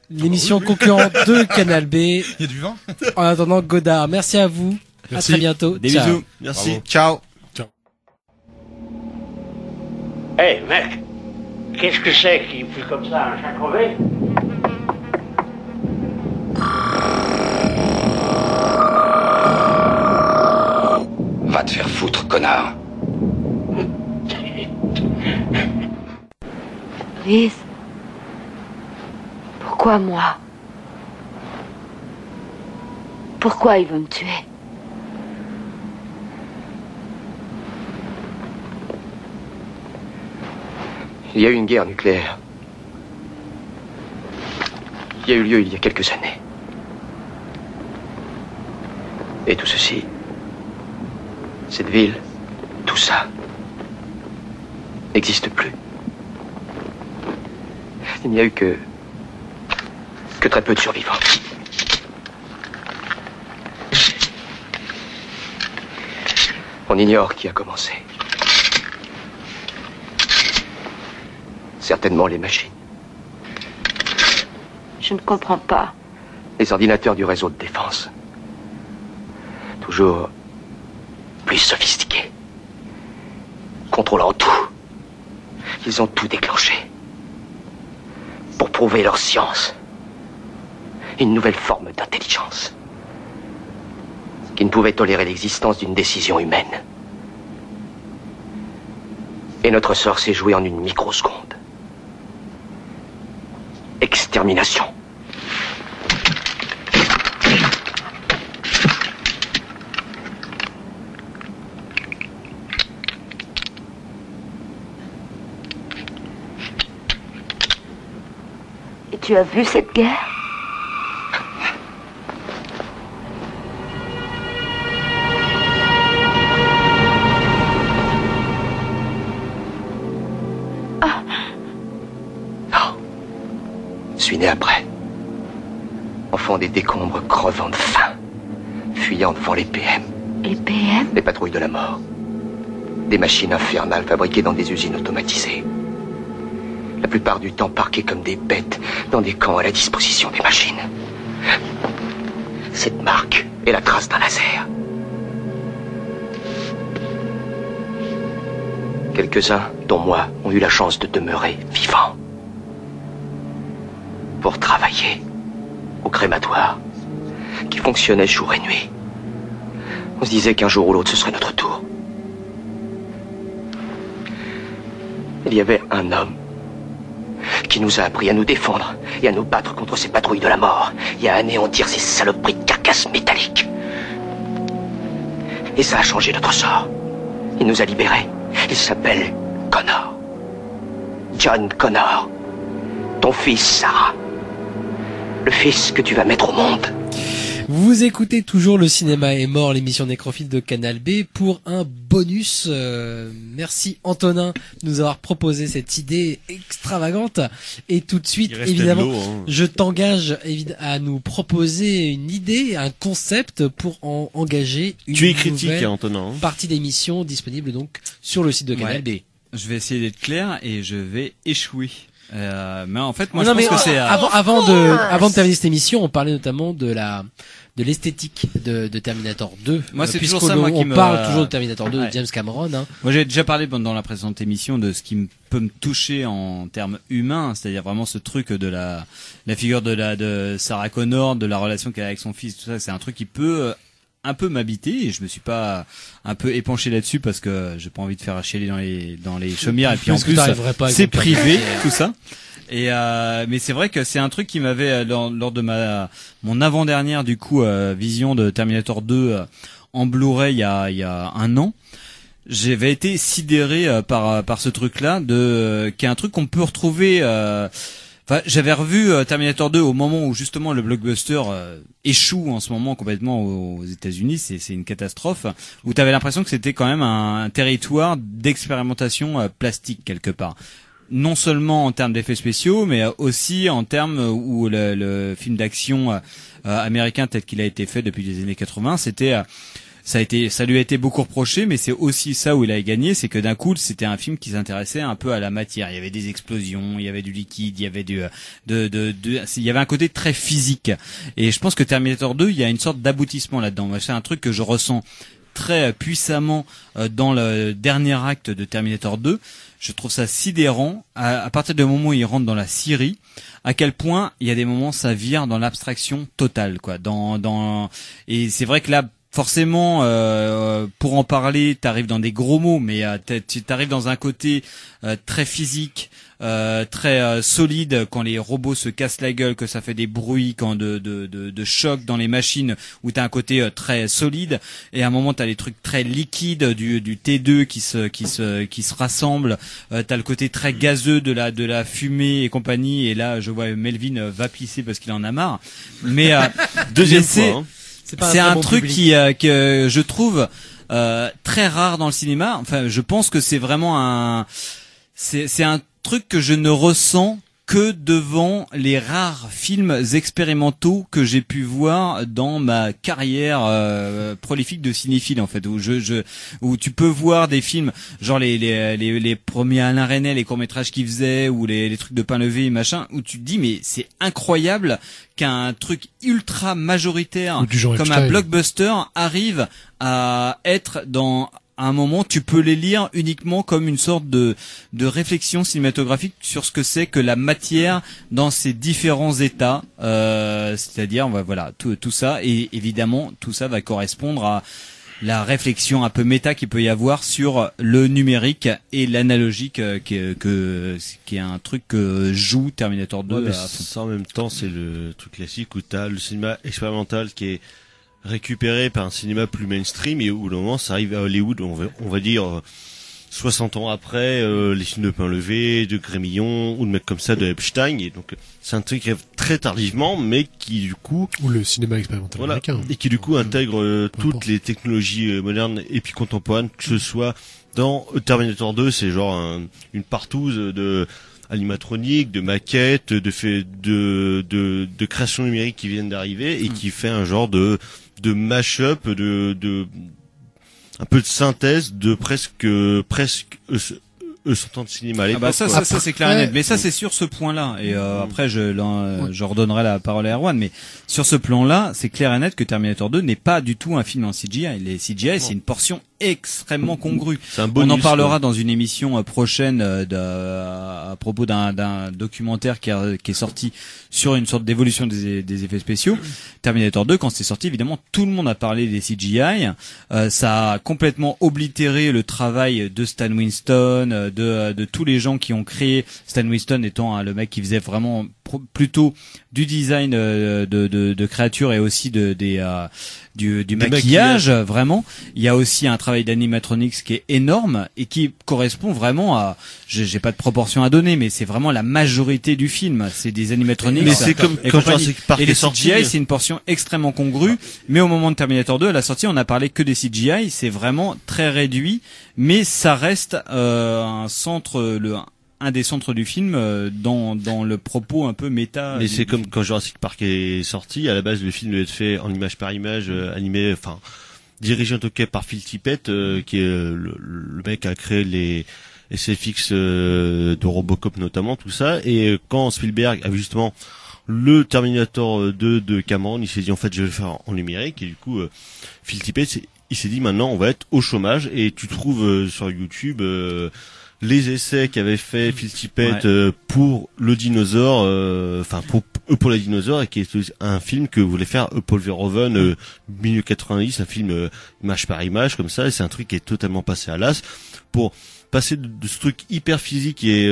l'émission concurrente de Canal B. Il y a du vent. En attendant Godard, merci à vous. Merci. À très bientôt. Des Ciao. bisous. Merci. Bravo. Ciao. Hey mec, qu'est-ce que c'est qui fait comme ça, un chat crevé? Va te faire foutre, connard. Lise, pourquoi moi? Pourquoi il veut me tuer? Il y a eu une guerre nucléaire. Qui a eu lieu il y a quelques années. Et tout ceci, cette ville, tout ça, n'existe plus. Il n'y a eu que très peu de survivants. On ignore qui a commencé. Certainement les machines. Je ne comprends pas. Les ordinateurs du réseau de défense. Toujours plus sophistiqués. Contrôlant tout. Ils ont tout déclenché. Pour prouver leur science. Une nouvelle forme d'intelligence. Qui ne pouvait tolérer l'existence d'une décision humaine. Et notre sort s'est joué en une microseconde. Extermination. Et tu as vu cette guerre? Je suis né après. Enfant des décombres, crevant de faim. Fuyant devant les PM. Les PM? Les patrouilles de la mort. Des machines infernales fabriquées dans des usines automatisées. La plupart du temps parquées comme des bêtes dans des camps à la disposition des machines. Cette marque est la trace d'un laser. Quelques-uns, dont moi, ont eu la chance de demeurer vivants. Pour travailler au crématoire, qui fonctionnait jour et nuit. On se disait qu'un jour ou l'autre, ce serait notre tour. Il y avait un homme qui nous a appris à nous défendre et à nous battre contre ces patrouilles de la mort et à anéantir ces saloperies de carcasses métalliques. Et ça a changé notre sort. Il nous a libérés. Il s'appelle Connor. John Connor. Ton fils, Sarah. Le fils que tu vas mettre au monde. Vous écoutez toujours Le Cinéma est mort, l'émission nécrophile de Canal B, pour un bonus. Merci Antonin de nous avoir proposé cette idée extravagante. Et tout de suite, évidemment, je t'engage à nous proposer une idée, un concept pour en engager une tu es critique, nouvelle Antonin. Partie d'émission disponible donc sur le site de Canal B. Je vais essayer d'être clair et je vais échouer. Mais en fait, moi, non, je pense que c'est avant de terminer cette émission, on parlait notamment de l'esthétique de Terminator 2. Moi, c'est toujours ça, moi, qui me... On parle toujours de Terminator 2 de James Cameron. Hein. Moi, j'ai déjà parlé dans la précédente émission de ce qui peut me toucher en termes humains, c'est-à-dire vraiment ce truc de la figure de Sarah Connor, de la relation qu'elle a avec son fils, tout ça. C'est un truc qui peut un peu m'habiter et je me suis pas un peu épanché là-dessus parce que j'ai pas envie de faire chialer dans les chaumières et puis en plus c'est privé tout ça. Et mais c'est vrai que c'est un truc qui m'avait lors de mon avant-dernière du coup vision de Terminator 2 en Blu-ray il y a un an. J'avais été sidéré par ce truc-là qui est un truc qu'on peut retrouver Enfin, j'avais revu Terminator 2 au moment où justement le blockbuster échoue en ce moment complètement aux États-Unis. C'est une catastrophe. Où t'avais l'impression que c'était quand même un territoire d'expérimentation plastique quelque part. Non seulement en termes d'effets spéciaux, mais aussi en termes où le film d'action américain tel qu'il a été fait depuis les années 80, ça lui a été beaucoup reproché, mais c'est aussi ça où il a gagné, c'est que d'un coup, c'était un film qui s'intéressait un peu à la matière. Il y avait des explosions, il y avait du liquide, il y avait il y avait un côté très physique. Et je pense que Terminator 2, il y a une sorte d'aboutissement là-dedans. C'est un truc que je ressens très puissamment dans le dernier acte de Terminator 2. Je trouve ça sidérant à partir du moment où il rentre dans la Syrie, à quel point il y a des moments ça vire dans l'abstraction totale, quoi. Et c'est vrai que là, forcément, pour en parler, t'arrives dans des gros mots, mais t'arrives dans un côté très physique, très solide quand les robots se cassent la gueule, que ça fait des bruits, quand de choc dans les machines, où t'as un côté très solide, et à un moment t'as les trucs très liquides du T2 qui se rassemblent. T'as le côté très gazeux de la fumée et compagnie, et là je vois Melvin va pisser parce qu'il en a marre. Mais deuxième fois. Hein. C'est un truc que je trouve très rare dans le cinéma. Enfin, je pense que c'est vraiment c'est un truc que je ne ressens que devant les rares films expérimentaux que j'ai pu voir dans ma carrière prolifique de cinéphile, en fait, où tu peux voir des films genre les premiers Alain Resnais, les courts-métrages qu'il faisait, ou les trucs de pain levé et machin, où tu te dis mais c'est incroyable qu'un truc ultra majoritaire comme un blockbuster arrive à être dans à un moment, tu peux les lire uniquement comme une sorte de réflexion cinématographique sur ce que c'est que la matière dans ses différents états, c'est-à-dire voilà tout ça, et évidemment tout ça va correspondre à la réflexion un peu méta qu'il peut y avoir sur le numérique et l'analogique, qui est un truc que joue Terminator 2. Ça, en même temps, c'est le truc classique où t'as le cinéma expérimental qui est récupéré par un cinéma plus mainstream, et où au moment ça arrive à Hollywood, on va dire 60 ans après les films de pain levé, de Grémillon ou de mecs comme ça, de Epstein, et donc c'est un truc qui arrive très tardivement, mais qui du coup ou le cinéma expérimental américain, et qui du coup intègre toutes les technologies modernes et puis contemporaines, que ce soit dans Terminator 2, c'est genre une partouze de animatronique, de maquettes, de création numérique qui viennent d'arriver et qui fait un genre de mash-up, de un peu de synthèse de presque 100 ans de cinéma à l'époque. Ça c'est clair et net. Mais ça c'est sur ce point-là. Et après je redonnerai la parole à Erwan. Mais sur ce plan-là, c'est clair et net que Terminator 2 n'est pas du tout un film en CGI. Les CGI, c'est une portion extrêmement congrue. On en parlera dans une émission prochaine à propos d'un documentaire qui est sorti sur une sorte d'évolution des effets spéciaux. Terminator 2, quand c'est sorti, évidemment, tout le monde a parlé des CGI. Ça a complètement oblitéré le travail de Stan Winston, de tous les gens qui ont créé, Stan Winston étant le mec qui faisait vraiment plutôt du design de créatures et aussi du maquillage, vraiment. Il y a aussi un travail d'animatronics qui est énorme et qui correspond vraiment à, j'ai pas de proportion à donner, mais c'est vraiment la majorité du film. C'est des animatronics. Mais c'est comme quand Jurassic Park et les est sorti. CGI, c'est une portion extrêmement congrue. Mais au moment de Terminator 2, à la sortie, on a parlé que des CGI. C'est vraiment très réduit, mais ça reste un des centres du film dans le propos un peu méta. Mais c'est comme quand Jurassic Park est sorti, à la base le film devait être fait en image par image, animé, enfin dirigé en tout cas par Phil Tippett, qui est le mec qui a créé les SFX de Robocop notamment, tout ça. Et quand Spielberg a vu justement le Terminator 2 de Cameron, il s'est dit en fait je vais le faire en numérique, et du coup Phil Tippett il s'est dit maintenant on va être au chômage, et tu trouves sur YouTube les essais qu'avait fait Phil Tippett pour le dinosaure, pour les dinosaures, et qui est un film que voulait faire Paul Verhoeven milieu 90, un film image par image comme ça, et c'est un truc qui est totalement passé à l'as pour passer de ce truc hyper physique et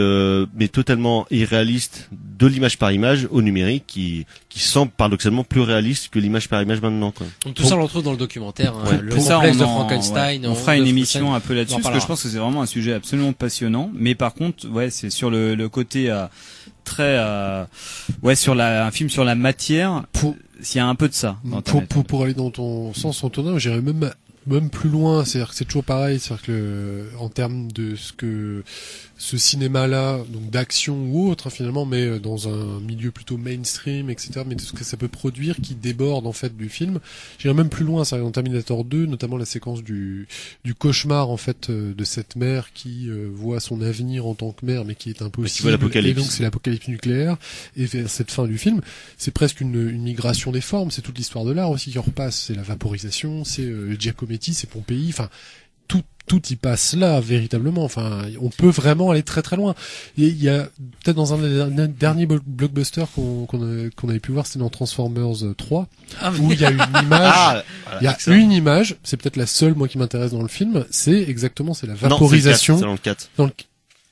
mais totalement irréaliste de l'image par image au numérique qui semble paradoxalement plus réaliste que l'image par image maintenant, quoi. Donc tout ça on le retrouve dans le documentaire, le complexe de Frankenstein. On fera une émission un peu là-dessus parce que je pense que c'est vraiment un sujet absolument passionnant, mais par contre c'est sur le côté très sur un film sur la matière, s'il y a un peu de ça. Pour aller dans ton sens, Antonin, j'irais même plus loin, c'est-à-dire que c'est toujours pareil, c'est-à-dire que en termes de ce que ce cinéma-là, donc d'action ou autre, finalement, mais dans un milieu plutôt mainstream, etc., mais de ce que ça peut produire qui déborde en fait du film. J'irais même plus loin, c'est-à-dire dans Terminator 2, notamment la séquence du cauchemar en fait de cette mère qui voit son avenir en tant que mère, mais qui est impossible. Et donc c'est l'apocalypse nucléaire. Et vers cette fin du film, c'est presque une migration des formes. C'est toute l'histoire de l'art aussi qui en repasse. C'est la vaporisation, c'est Giacometti, c'est Pompéi. Enfin, tout y passe là véritablement. Enfin, on peut vraiment aller très très loin. Il y a peut-être dans un dernier blockbuster qu'on avait pu voir, c'était dans Transformers 3, où il y a une image. Il y a une image. C'est peut-être la seule moi qui m'intéresse dans le film. C'est la vaporisation. Non, c'est dans le 4.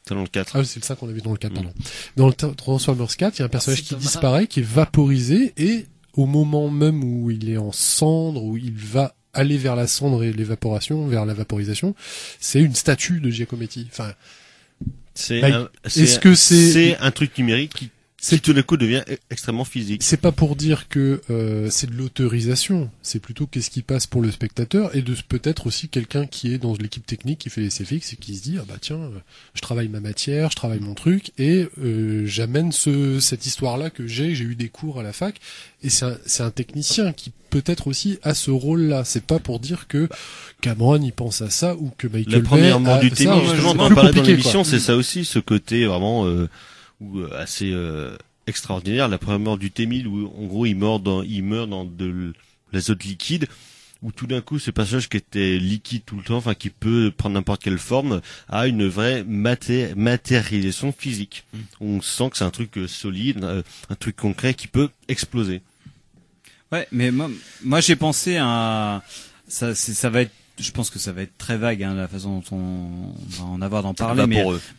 C'est dans le 4. Ah, c'est le 5 qu'on a vu dans le 4, pardon. Dans le Transformers 4, il y a un personnage qui disparaît, qui est vaporisé, et au moment même où il est en cendre, où il va aller vers la cendre et l'évaporation, vers la vaporisation, c'est une statue de Giacometti. Enfin, c'est un truc numérique qui tout d'un coup devient extrêmement physique. C'est pas pour dire que c'est de l'autorisation, c'est plutôt qu'est-ce qui passe pour le spectateur et de peut-être aussi quelqu'un qui est dans l'équipe technique qui fait les SFX et qui se dit ah bah tiens, je travaille ma matière, je travaille mon truc et j'amène cette histoire-là que j'ai eu des cours à la fac et c'est un technicien qui peut-être aussi a ce rôle-là. C'est pas pour dire que Cameron il pense à ça ou que Michael Bay. La première mort du Témi, justement, on en parlait dans l'émission, c'est ça aussi, ce côté vraiment assez extraordinaire. La première mort du T-1000 où en gros il meurt dans de l'azote liquide, où tout d'un coup ce personnage qui était liquide tout le temps, enfin qui peut prendre n'importe quelle forme, a une vraie matérialisation physique. On sent que c'est un truc solide, un truc concret qui peut exploser. Ouais, mais moi j'ai pensé à ça va être, je pense que ça va être très vague la façon dont on va en avoir d'en parler,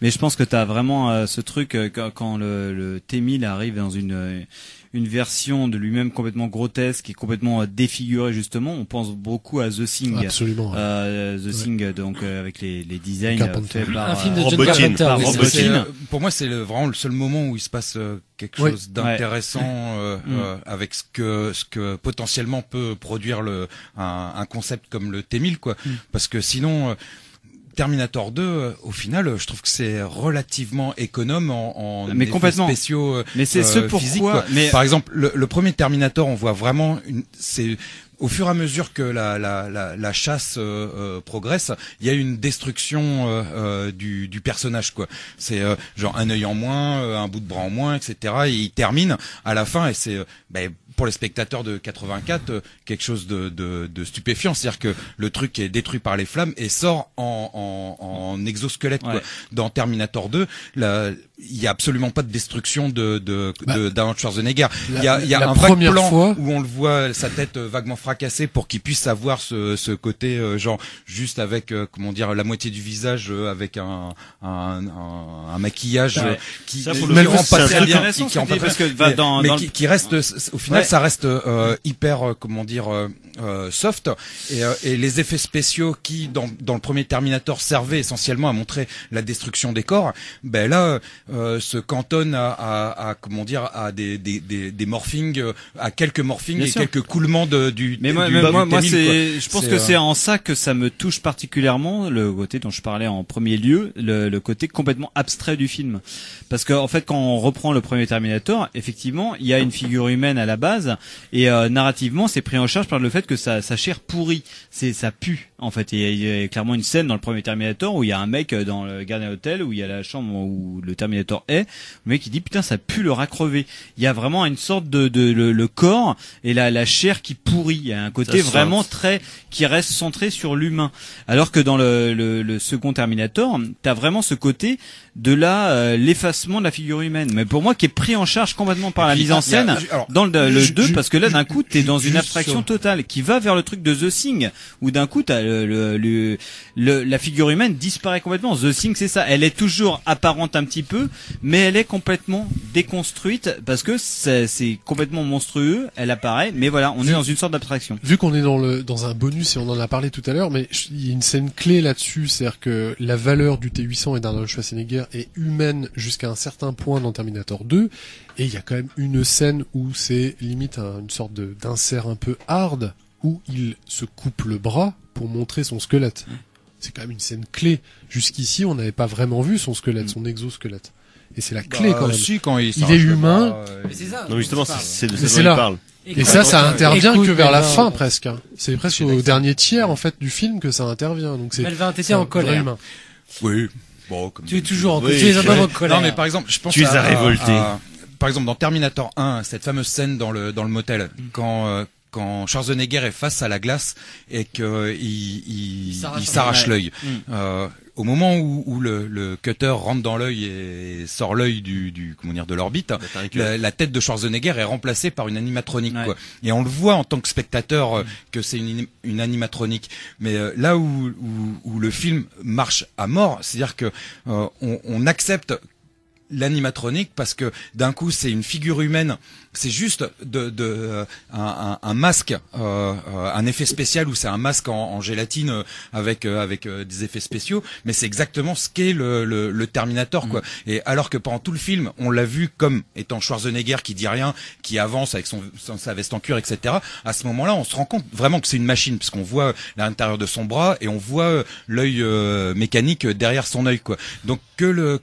mais je pense que t'as vraiment ce truc quand le T-1000 arrive dans une version de lui-même complètement grotesque et complètement défigurée, justement. On pense beaucoup à The Thing. Absolument. The Thing, donc avec les designs faits par un film de John Carpenter. Pour moi, c'est vraiment le seul moment où il se passe quelque chose d'intéressant avec ce que potentiellement peut produire un concept comme le T-1000, quoi. Parce que sinon Terminator 2, au final, je trouve que c'est relativement économe en effets spéciaux. Mais c'est ce pourquoi. Physiques, quoi. Mais par exemple, le premier Terminator, on voit vraiment au fur et à mesure que la chasse progresse, il y a une destruction du personnage, quoi. C'est genre un œil en moins, un bout de bras en moins, etc. Et il termine à la fin, et c'est pour les spectateurs de 84 quelque chose de stupéfiant, c'est-à-dire que le truc est détruit par les flammes et sort en exosquelette, quoi. Dans Terminator 2, il y a absolument pas de destruction d'Arnold Schwarzenegger. Il y a un vague plan où on le voit sa tête vaguement fracassée pour qu'il puisse avoir ce côté genre juste avec comment dire la moitié du visage avec un maquillage qui ne rend pas très bien, qui reste au final ça reste hyper comment dire soft et les effets spéciaux qui dans le premier Terminator servaient essentiellement à montrer la destruction des corps, ben là se cantonne à comment dire à des morphings, à quelques morphings et quelques coulements du. Mais moi je pense que c'est en ça que ça me touche particulièrement, le côté dont je parlais en premier lieu, le côté complètement abstrait du film, parce que en fait quand on reprend le premier Terminator, effectivement il y a une figure humaine à la base et narrativement c'est pris en charge par le fait que sa chair pourrit, ça pue en fait. Il y a clairement une scène dans le premier Terminator où il y a un mec dans le Garden Hotel où il y a la chambre où le Terminator est, le mec il dit putain ça pue le rat crevé. Il y a vraiment une sorte le corps et la chair qui pourrit. Il y a un côté vraiment très qui reste centré sur l'humain, alors que dans le second Terminator t'as vraiment ce côté de l'effacement de la figure humaine, mais pour moi qui est pris en charge complètement par la mise en scène dans le 2, parce que là d'un coup t'es dans une abstraction totale qui va vers le truc de The Thing où d'un coup t'as la figure humaine disparaît complètement. The Thing c'est ça, elle est toujours apparente un petit peu, mais elle est complètement déconstruite parce que c'est complètement monstrueux, elle apparaît, mais voilà, on est dans une sorte d'abstraction. Vu qu'on est dans un bonus et on en a parlé tout à l'heure, mais il y a une scène clé là-dessus, c'est-à-dire que la valeur du T-800 et d'Arnold Schwarzenegger est humaine jusqu'à un certain point dans Terminator 2, et il y a quand même une scène où c'est limite une sorte d'insert un peu hard, où il se coupe le bras pour montrer son squelette. C'est quand même une scène clé. Jusqu'ici, on n'avait pas vraiment vu son squelette, son exosquelette. Et c'est la clé quand même. Si, quand il est humain. Mais c'est ça. Non, justement, c'est de ça dont il parle. Et ça intervient que vers la fin presque. C'est presque au dernier tiers en fait du film que ça intervient. Donc c'est. Melvin, t'étais en colère. Humain. Oui. Bon, comme tu es toujours en colère. Tu es un peu en colère. Non, mais par exemple, je pense tu es révolté. Par exemple, dans Terminator 1, cette fameuse scène dans le motel, quand Schwarzenegger est face à la glace et que il s'arrache l'œil. Au moment où le cutter rentre dans l'œil et sort l'œil de l'orbite, la tête de Schwarzenegger est remplacée par une animatronique, quoi. Et on le voit en tant que spectateur que c'est une animatronique. Mais là où le film marche à mort, c'est-à-dire que on accepte l'animatronique parce que d'un coup c'est une figure humaine, c'est juste un masque, un effet spécial où c'est un masque en gélatine avec des effets spéciaux, mais c'est exactement ce qu'est le Terminator quoi. Et alors que pendant tout le film on l'a vu comme étant Schwarzenegger qui dit rien, qui avance avec sa veste en cuir, etc. À ce moment-là on se rend compte vraiment que c'est une machine puisqu'on voit l'intérieur de son bras et on voit l'œil mécanique derrière son œil quoi. Donc que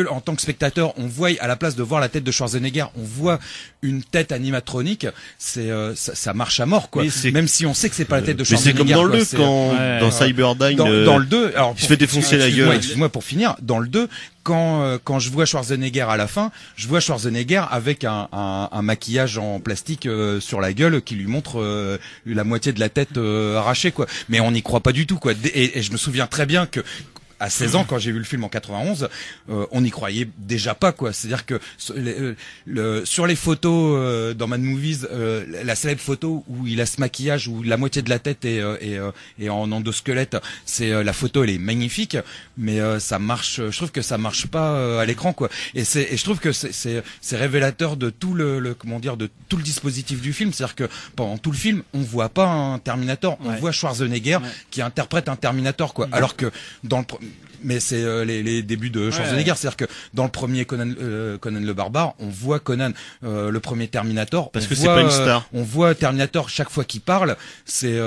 en tant que spectateur, on voit à la place de voir la tête de Schwarzenegger, on voit une tête animatronique, ça marche à mort quoi. Même si on sait que c'est pas la tête de Schwarzenegger. Mais c'est comme dans le 2 quand dans Cyberdyne dans le 2, alors il se fait défoncer la gueule. Excuse-moi pour finir, dans le 2 quand je vois Schwarzenegger à la fin, je vois Schwarzenegger avec un maquillage en plastique sur la gueule qui lui montre la moitié de la tête arrachée quoi. Mais on n'y croit pas du tout quoi. Et je me souviens très bien que à 16 ans, quand j'ai vu le film en 91, on n'y croyait déjà pas, quoi. C'est-à-dire que sur les photos dans Mad Movies, la célèbre photo où il a ce maquillage, où la moitié de la tête est en endosquelette, la photo, elle est magnifique, mais ça marche. Je trouve que ça marche pas à l'écran, quoi. Et je trouve que c'est révélateur de tout de tout le dispositif du film. C'est-à-dire que pendant tout le film, on voit pas un Terminator, on voit Schwarzenegger qui interprète un Terminator, quoi. Alors que mais c'est les débuts de Schwarzenegger, c'est-à-dire que dans le premier Conan le Barbare, on voit Conan, le premier Terminator, parce que c'est pas une star. On voit Terminator chaque fois qu'il parle, c'est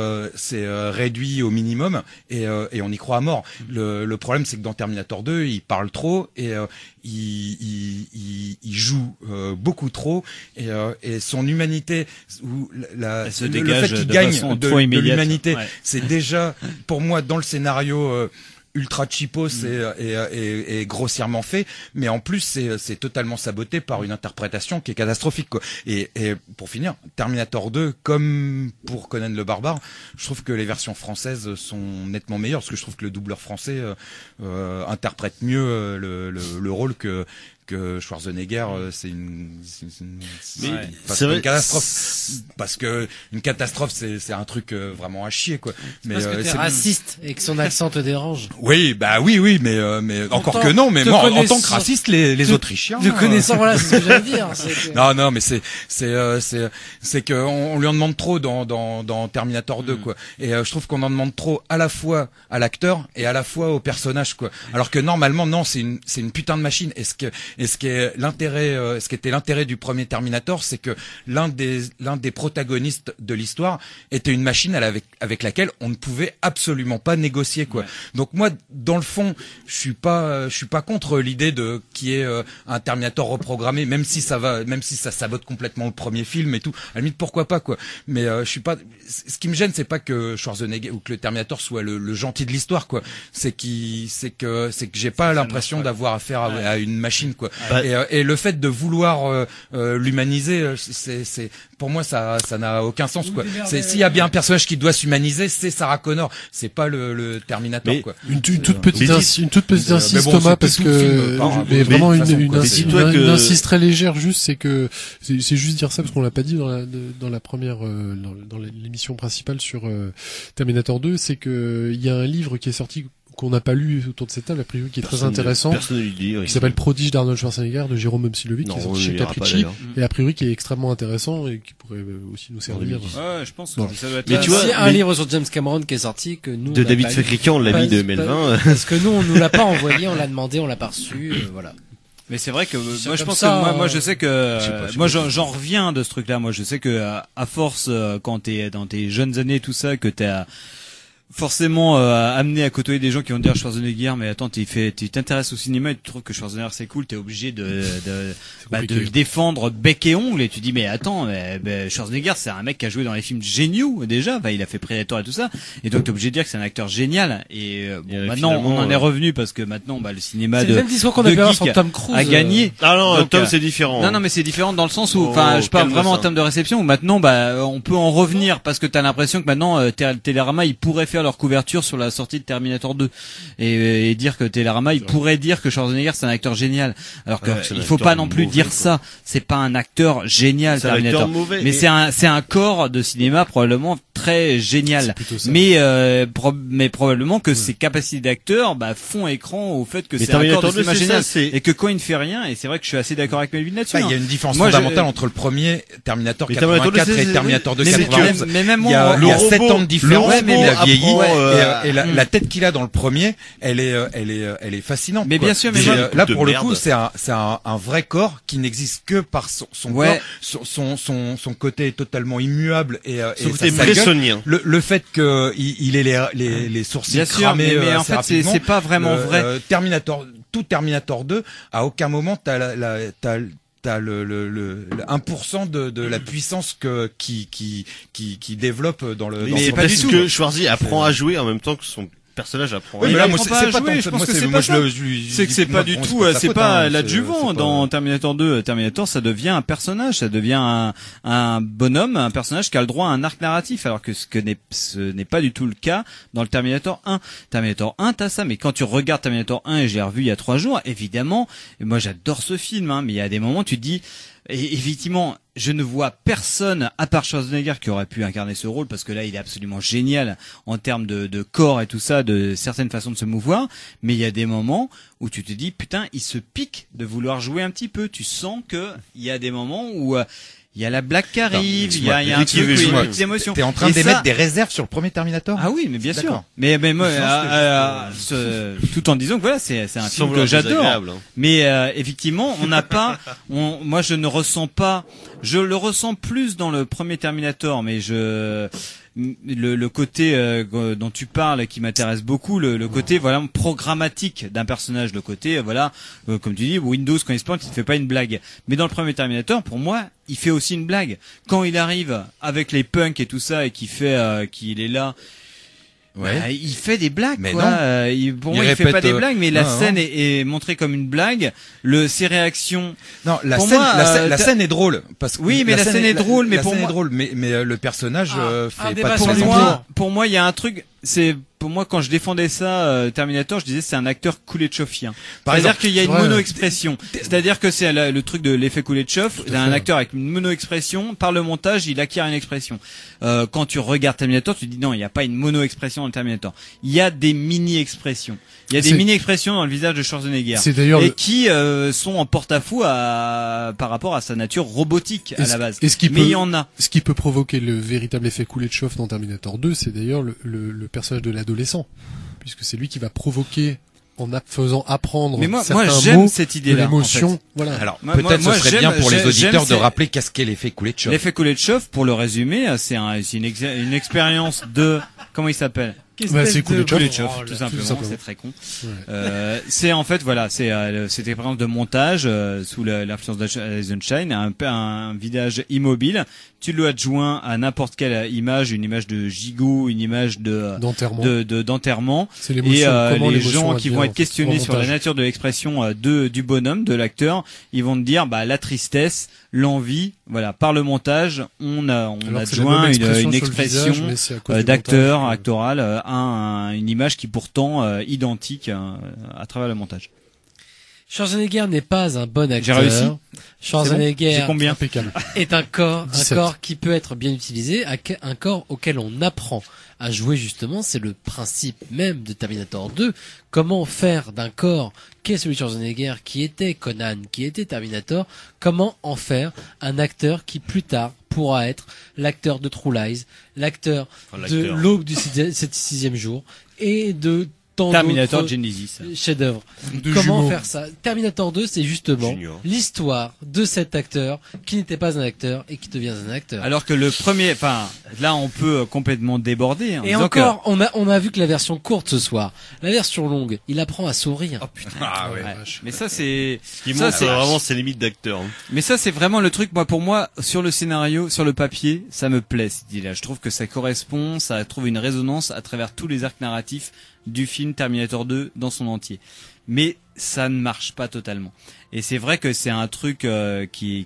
réduit au minimum et on y croit à mort. Le problème, c'est que dans Terminator 2, il parle trop et il joue beaucoup trop et son humanité ou le fait qu'il gagne de l'humanité, c'est déjà pour moi dans le scénario ultra cheapos et grossièrement fait, mais en plus c'est totalement saboté par une interprétation qui est catastrophique quoi. Et pour finir, Terminator 2 comme pour Conan le Barbare, je trouve que les versions françaises sont nettement meilleures parce que je trouve que le doubleur français interprète mieux le rôle que Schwarzenegger, c'est une catastrophe parce que une catastrophe c'est un truc vraiment à chier quoi. Mais parce que t'es raciste et que son accent te dérange. Oui, oui, mais encore que non, mais moi en tant que raciste les Autrichiens. De connaissant, voilà, c'est ce que j'allais dire. Non, mais c'est que on lui en demande trop dans Terminator 2 quoi. Et je trouve qu'on en demande trop à la fois à l'acteur et à la fois au personnage quoi. Alors que normalement non, c'est une putain de machine. Et ce qui était l'intérêt du premier Terminator, c'est que l'un des protagonistes de l'histoire était une machine avec laquelle on ne pouvait absolument pas négocier quoi. Ouais. Donc moi, dans le fond, je suis pas contre l'idée qu'il y ait un Terminator reprogrammé, même si ça sabote complètement le premier film et tout. À la limite, pourquoi pas quoi. Mais je suis pas. Ce qui me gêne, c'est pas que Schwarzenegger ou que le Terminator soit le gentil de l'histoire quoi. C'est que j'ai pas l'impression d'avoir affaire à une machine quoi. Et le fait de vouloir l'humaniser, c'est pour moi ça n'a aucun sens quoi. S'il y a bien un personnage qui doit s'humaniser, c'est Sarah Connor, c'est pas le Terminator quoi. Une toute petite insiste Thomas parce que mais vraiment une insiste très légère juste c'est que c'est juste dire ça parce qu'on l'a pas dit dans la première dans l'émission principale sur Terminator 2, c'est que il y a un livre qui est sorti qu'on n'a pas lu autour de cette table, a priori, qui est très intéressant, qui s'appelle Prodige d'Arnold Schwarzenegger de Jérôme Msilovic, qui est sorti chez Capricci, et a priori qui est extrêmement intéressant et qui pourrait aussi nous servir. Ouais, je pense. Bon. Ça doit être. Mais tu vois, un livre sur James Cameron qui est sorti que nous. De David Facrican, l'ami de Melvin. Parce que nous, on nous l'a pas envoyé, on l'a demandé, on l'a pas reçu, voilà. Mais c'est vrai que moi je pense que moi je sais que moi j'en reviens de ce truc-là. Moi je sais que à force quand t'es dans tes jeunes années tout ça que t'es forcément amené à côtoyer des gens qui vont te dire Schwarzenegger mais attends tu t'intéresses au cinéma et tu trouves que Schwarzenegger c'est cool, t'es obligé de le défendre bec et ongle et tu dis mais attends Schwarzenegger c'est un mec qui a joué dans les films géniaux déjà, il a fait Predator et tout ça et donc t'es obligé de dire que c'est un acteur génial et maintenant on en est revenu parce que maintenant le cinéma c'est le même discours qu'on a pu sur Tom Cruise a gagné. Ah non, donc, Tom c'est différent. Non mais c'est différent dans le sens où je parle vraiment en termes de réception où maintenant on peut en revenir parce que t'as l'impression que maintenant Télérama il pourrait faire faire leur couverture sur la sortie de Terminator 2 et dire que Télérama, il pourrait dire que Schwarzenegger c'est un acteur génial, alors que il faut pas non plus dire ça. C'est pas un acteur génial, Terminator, mais c'est un corps de cinéma probablement très génial. Mais probablement que ses capacités d'acteur font écran au fait que c'est un corps de cinéma génial et que quand il ne fait rien, et c'est vrai que je suis assez d'accord avec Melvin là-dessus. Il y a une différence fondamentale entre le premier Terminator 84 et Terminator 2 91. Mais même il y a 7 ans de différence, mais il a vieilli et la tête qu'il a dans le premier, elle est fascinante. Mais bien sûr, mais là pour le coup, c'est un vrai corps qui n'existe que par son corps, son côté totatalement immuable et son côté bressonien. Le fait que il ait les sourcils cramés, mais en fait c'est pas vraiment vrai. Terminator 2, à aucun moment t'as le 1% de la puissance qui développe dans le. Mais pas du tout. Que Schwarzy apprend à jouer en même temps que son personnage apprend. Oui, mais là, c'est pas jouer, je pense que c'est pas ça. C'est que c'est pas du tout, c'est pas l'adjuvant dans Terminator 2. Terminator, ça devient un personnage, ça devient un bonhomme, un personnage qui a le droit à un arc narratif, alors que ce n'est pas du tout le cas dans le Terminator 1. Terminator 1, t'as ça, mais quand tu regardes Terminator 1, et je l'ai revu il y a 3 jours, évidemment, et moi j'adore ce film, mais il y a des moments, tu te dis, et effectivement, je ne vois personne à part Schwarzenegger qui aurait pu incarner ce rôle, parce que là il est absolument génial en termes de corps et tout ça, de certaines façons de se mouvoir, mais il y a des moments où tu te dis putain, il se pique de vouloir jouer un petit peu, tu sens que il y a des moments où il y a la blague qui arrive, il y a un truc, il y a des émotions. T'es en train d'émettre des réserves sur le premier Terminator? Ah oui, mais bien sûr. Mais moi, tout en disant que voilà, c'est un film que j'adore. Mais effectivement, on n'a pas, moi je ne ressens pas, je le ressens plus dans le premier Terminator, mais le côté dont tu parles qui m'intéresse beaucoup, le côté voilà programmatique d'un personnage, le côté voilà comme tu dis Windows quand il se plante il ne fait pas une blague, mais dans le premier Terminator pour moi il fait aussi une blague quand il arrive avec les punks et tout ça et qu'il fait qu'il est là. Ouais. Il fait des blagues, mais quoi. Pour moi, il fait pas des blagues, mais la scène est montrée comme une blague. Ses réactions. Non, la scène est drôle, parce que oui, mais la scène est drôle, mais pour moi, drôle, mais le personnage fait pas pour moi, il y a un truc. Pour moi, quand je défendais ça, Terminator, je disais c'est un acteur Kuleshovien. C'est-à-dire qu'il y a une mono-expression. C'est-à-dire que c'est le truc de l'effet Kuleshov. Un acteur avec une mono-expression, par le montage, il acquiert une expression. Quand tu regardes Terminator, tu te dis non, il n'y a pas une mono-expression dans le Terminator. Il y a des mini-expressions. Il y a des mini-expressions dans le visage de Schwarzenegger. Qui sont en porte-à-faux par rapport à sa nature robotique à la base. Mais il y en a. Ce qui peut provoquer le véritable effet Kuleshov dans Terminator 2, c'est d'ailleurs le personnage de l'adolescent, puisque c'est lui qui va provoquer en faisant apprendre certains mots, cette idée-là, l'émotion. En fait. Voilà. Alors peut-être ce serait bien pour les auditeurs de rappeler qu'est-ce qu'est l'effet Kuleshov. L'effet Kuleshov, pour le résumer, c'est une expérience de comment il s'appelle. C'est Kuleshov, tout simplement, c'est très con. Ouais. C'est en fait voilà, c'est cette expérience de montage sous l'influence d'Eisenstein, un vidage immobile. Tu le adjoins à n'importe quelle image, une image de gigot, une image d'enterrement. Et les gens qui vont être questionnés sur la nature de l'expression du bonhomme, de l'acteur, ils vont te dire la tristesse, l'envie, voilà, par le montage, on adjoint une expression d'acteur, actoral à une image qui est pourtant identique à travers le montage. Schwarzenegger n'est pas un bon acteur. J'ai réussi. Schwarzenegger est un corps qui peut être bien utilisé, un corps auquel on apprend à jouer justement. C'est le principe même de Terminator 2. Comment faire d'un corps qui est celui de Schwarzenegger, qui était Conan, qui était Terminator, comment en faire un acteur qui plus tard pourra être l'acteur de True Lies, l'acteur de l'aube du sixième jour et de Terminator Genesis, chef-d'œuvre. Comment faire ça? Terminator 2, c'est justement l'histoire de cet acteur qui n'était pas un acteur et qui devient un acteur. Alors que le premier, là on peut complètement déborder. Et encore, on a vu que la version courte ce soir. La version longue, il apprend à sourire. Oh putain. Mais ça c'est, c'est vraiment ses limites d'acteur. Mais ça c'est vraiment le truc. Pour moi, sur le scénario, sur le papier, ça me plaît cette idée-là. Je trouve que ça correspond, ça trouve une résonance à travers tous les arcs narratifs du film Terminator 2 dans son entier. Mais ça ne marche pas totalement. Et c'est vrai que c'est un truc qui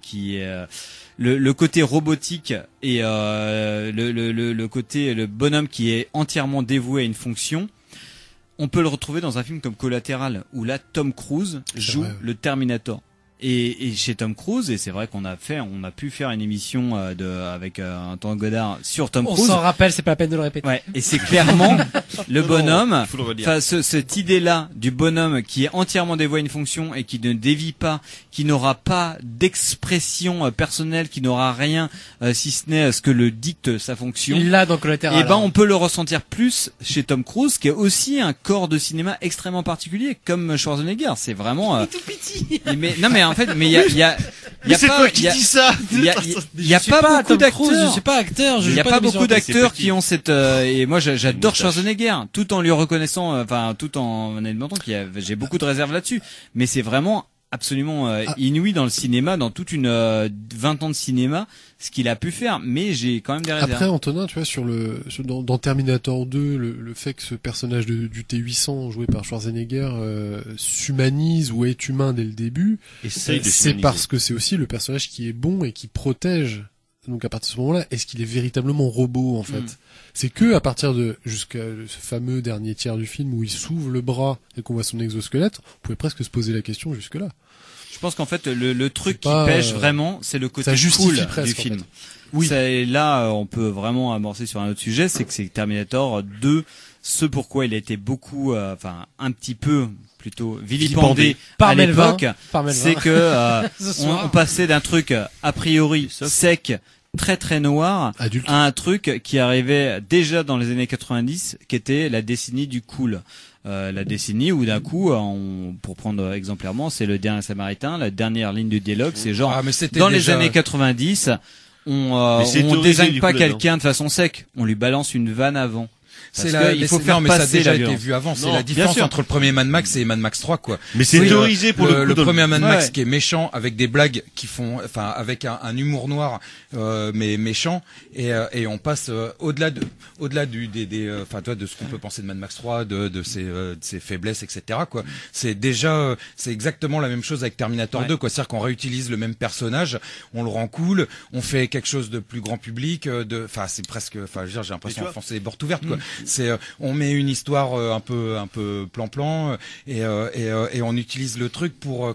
le côté robotique et le côté le bonhomme qui est entièrement dévoué à une fonction. On peut le retrouver dans un film comme Collateral où là Tom Cruise joue le Terminator. Et chez Tom Cruise, et c'est vrai on a pu faire une émission avec Antoine Godard sur Tom Cruise. On s'en rappelle, c'est pas la peine de le répéter. Ouais, et c'est clairement le bonhomme, enfin cette idée-là du bonhomme qui est entièrement dévoué à une fonction et qui ne dévie pas, qui n'aura pas d'expression personnelle, qui n'aura rien si ce n'est ce que le dicte sa fonction. Il l'a dans Collateral. Et ben on peut le ressentir plus chez Tom Cruise, qui est aussi un corps de cinéma extrêmement particulier, comme Schwarzenegger. C'est vraiment. Il est tout petit. Mais en fait, mais il y a c'est pas, toi qui dis ça. Il y a pas beaucoup d'acteurs. Je suis pas acteur. Il y a pas beaucoup d'acteurs qui ont cette et moi j'adore Schwarzenegger, tout en lui reconnaissant, tout en admettant j'ai beaucoup de réserves là-dessus. Mais c'est vraiment absolument inouï dans le cinéma, dans toute une 20 ans de cinéma, ce qu'il a pu faire. Mais j'ai quand même des réserves. Après, Antonin, tu vois, dans Terminator 2, le fait que ce personnage du T-800 joué par Schwarzenegger s'humanise ou est humain dès le début, c'est parce que c'est aussi le personnage qui est bon et qui protège. Donc à partir de ce moment-là, est-ce qu'il est véritablement robot en fait? C'est que à partir jusqu'à ce fameux dernier tiers du film où il s'ouvre le bras et qu'on voit son exosquelette, on pouvait presque se poser la question jusque-là. Je pense qu'en fait le truc qui pêche vraiment, c'est le côté cool du film. En fait. Oui. Là, on peut vraiment amorcer sur un autre sujet, c'est que c'est Terminator 2, ce pourquoi il a été beaucoup, un petit peu plutôt vilipendé à l'époque, c'est que on passait d'un truc a priori sec, très très noir, adulte, à un truc qui arrivait déjà dans les années 90, qui était la décennie du cool. La décennie où d'un coup, pour prendre exemplairement, c'est le dernier Samaritain, la dernière ligne de dialogue, c'est genre dans les années 90, on désigne pas quelqu'un de façon sec, on lui balance une vanne avant. Il faut faire passer ça a déjà été vu avant. C'est la différence entre le premier Mad Max et Mad Max 3, quoi. Mais c'est théorisé pour le premier Mad Max qui est méchant avec des blagues qui font, avec un humour noir, mais méchant. Et on passe au-delà de ce qu'on peut penser de Mad Max 3, de ses faiblesses, etc., quoi. C'est exactement la même chose avec Terminator 2, quoi. C'est-à-dire qu'on réutilise le même personnage, on le rend cool, on fait quelque chose de plus grand public, c'est presque, j'ai l'impression d'enfoncer les portes ouvertes, quoi. On met une histoire un peu plan-plan et on utilise le truc pour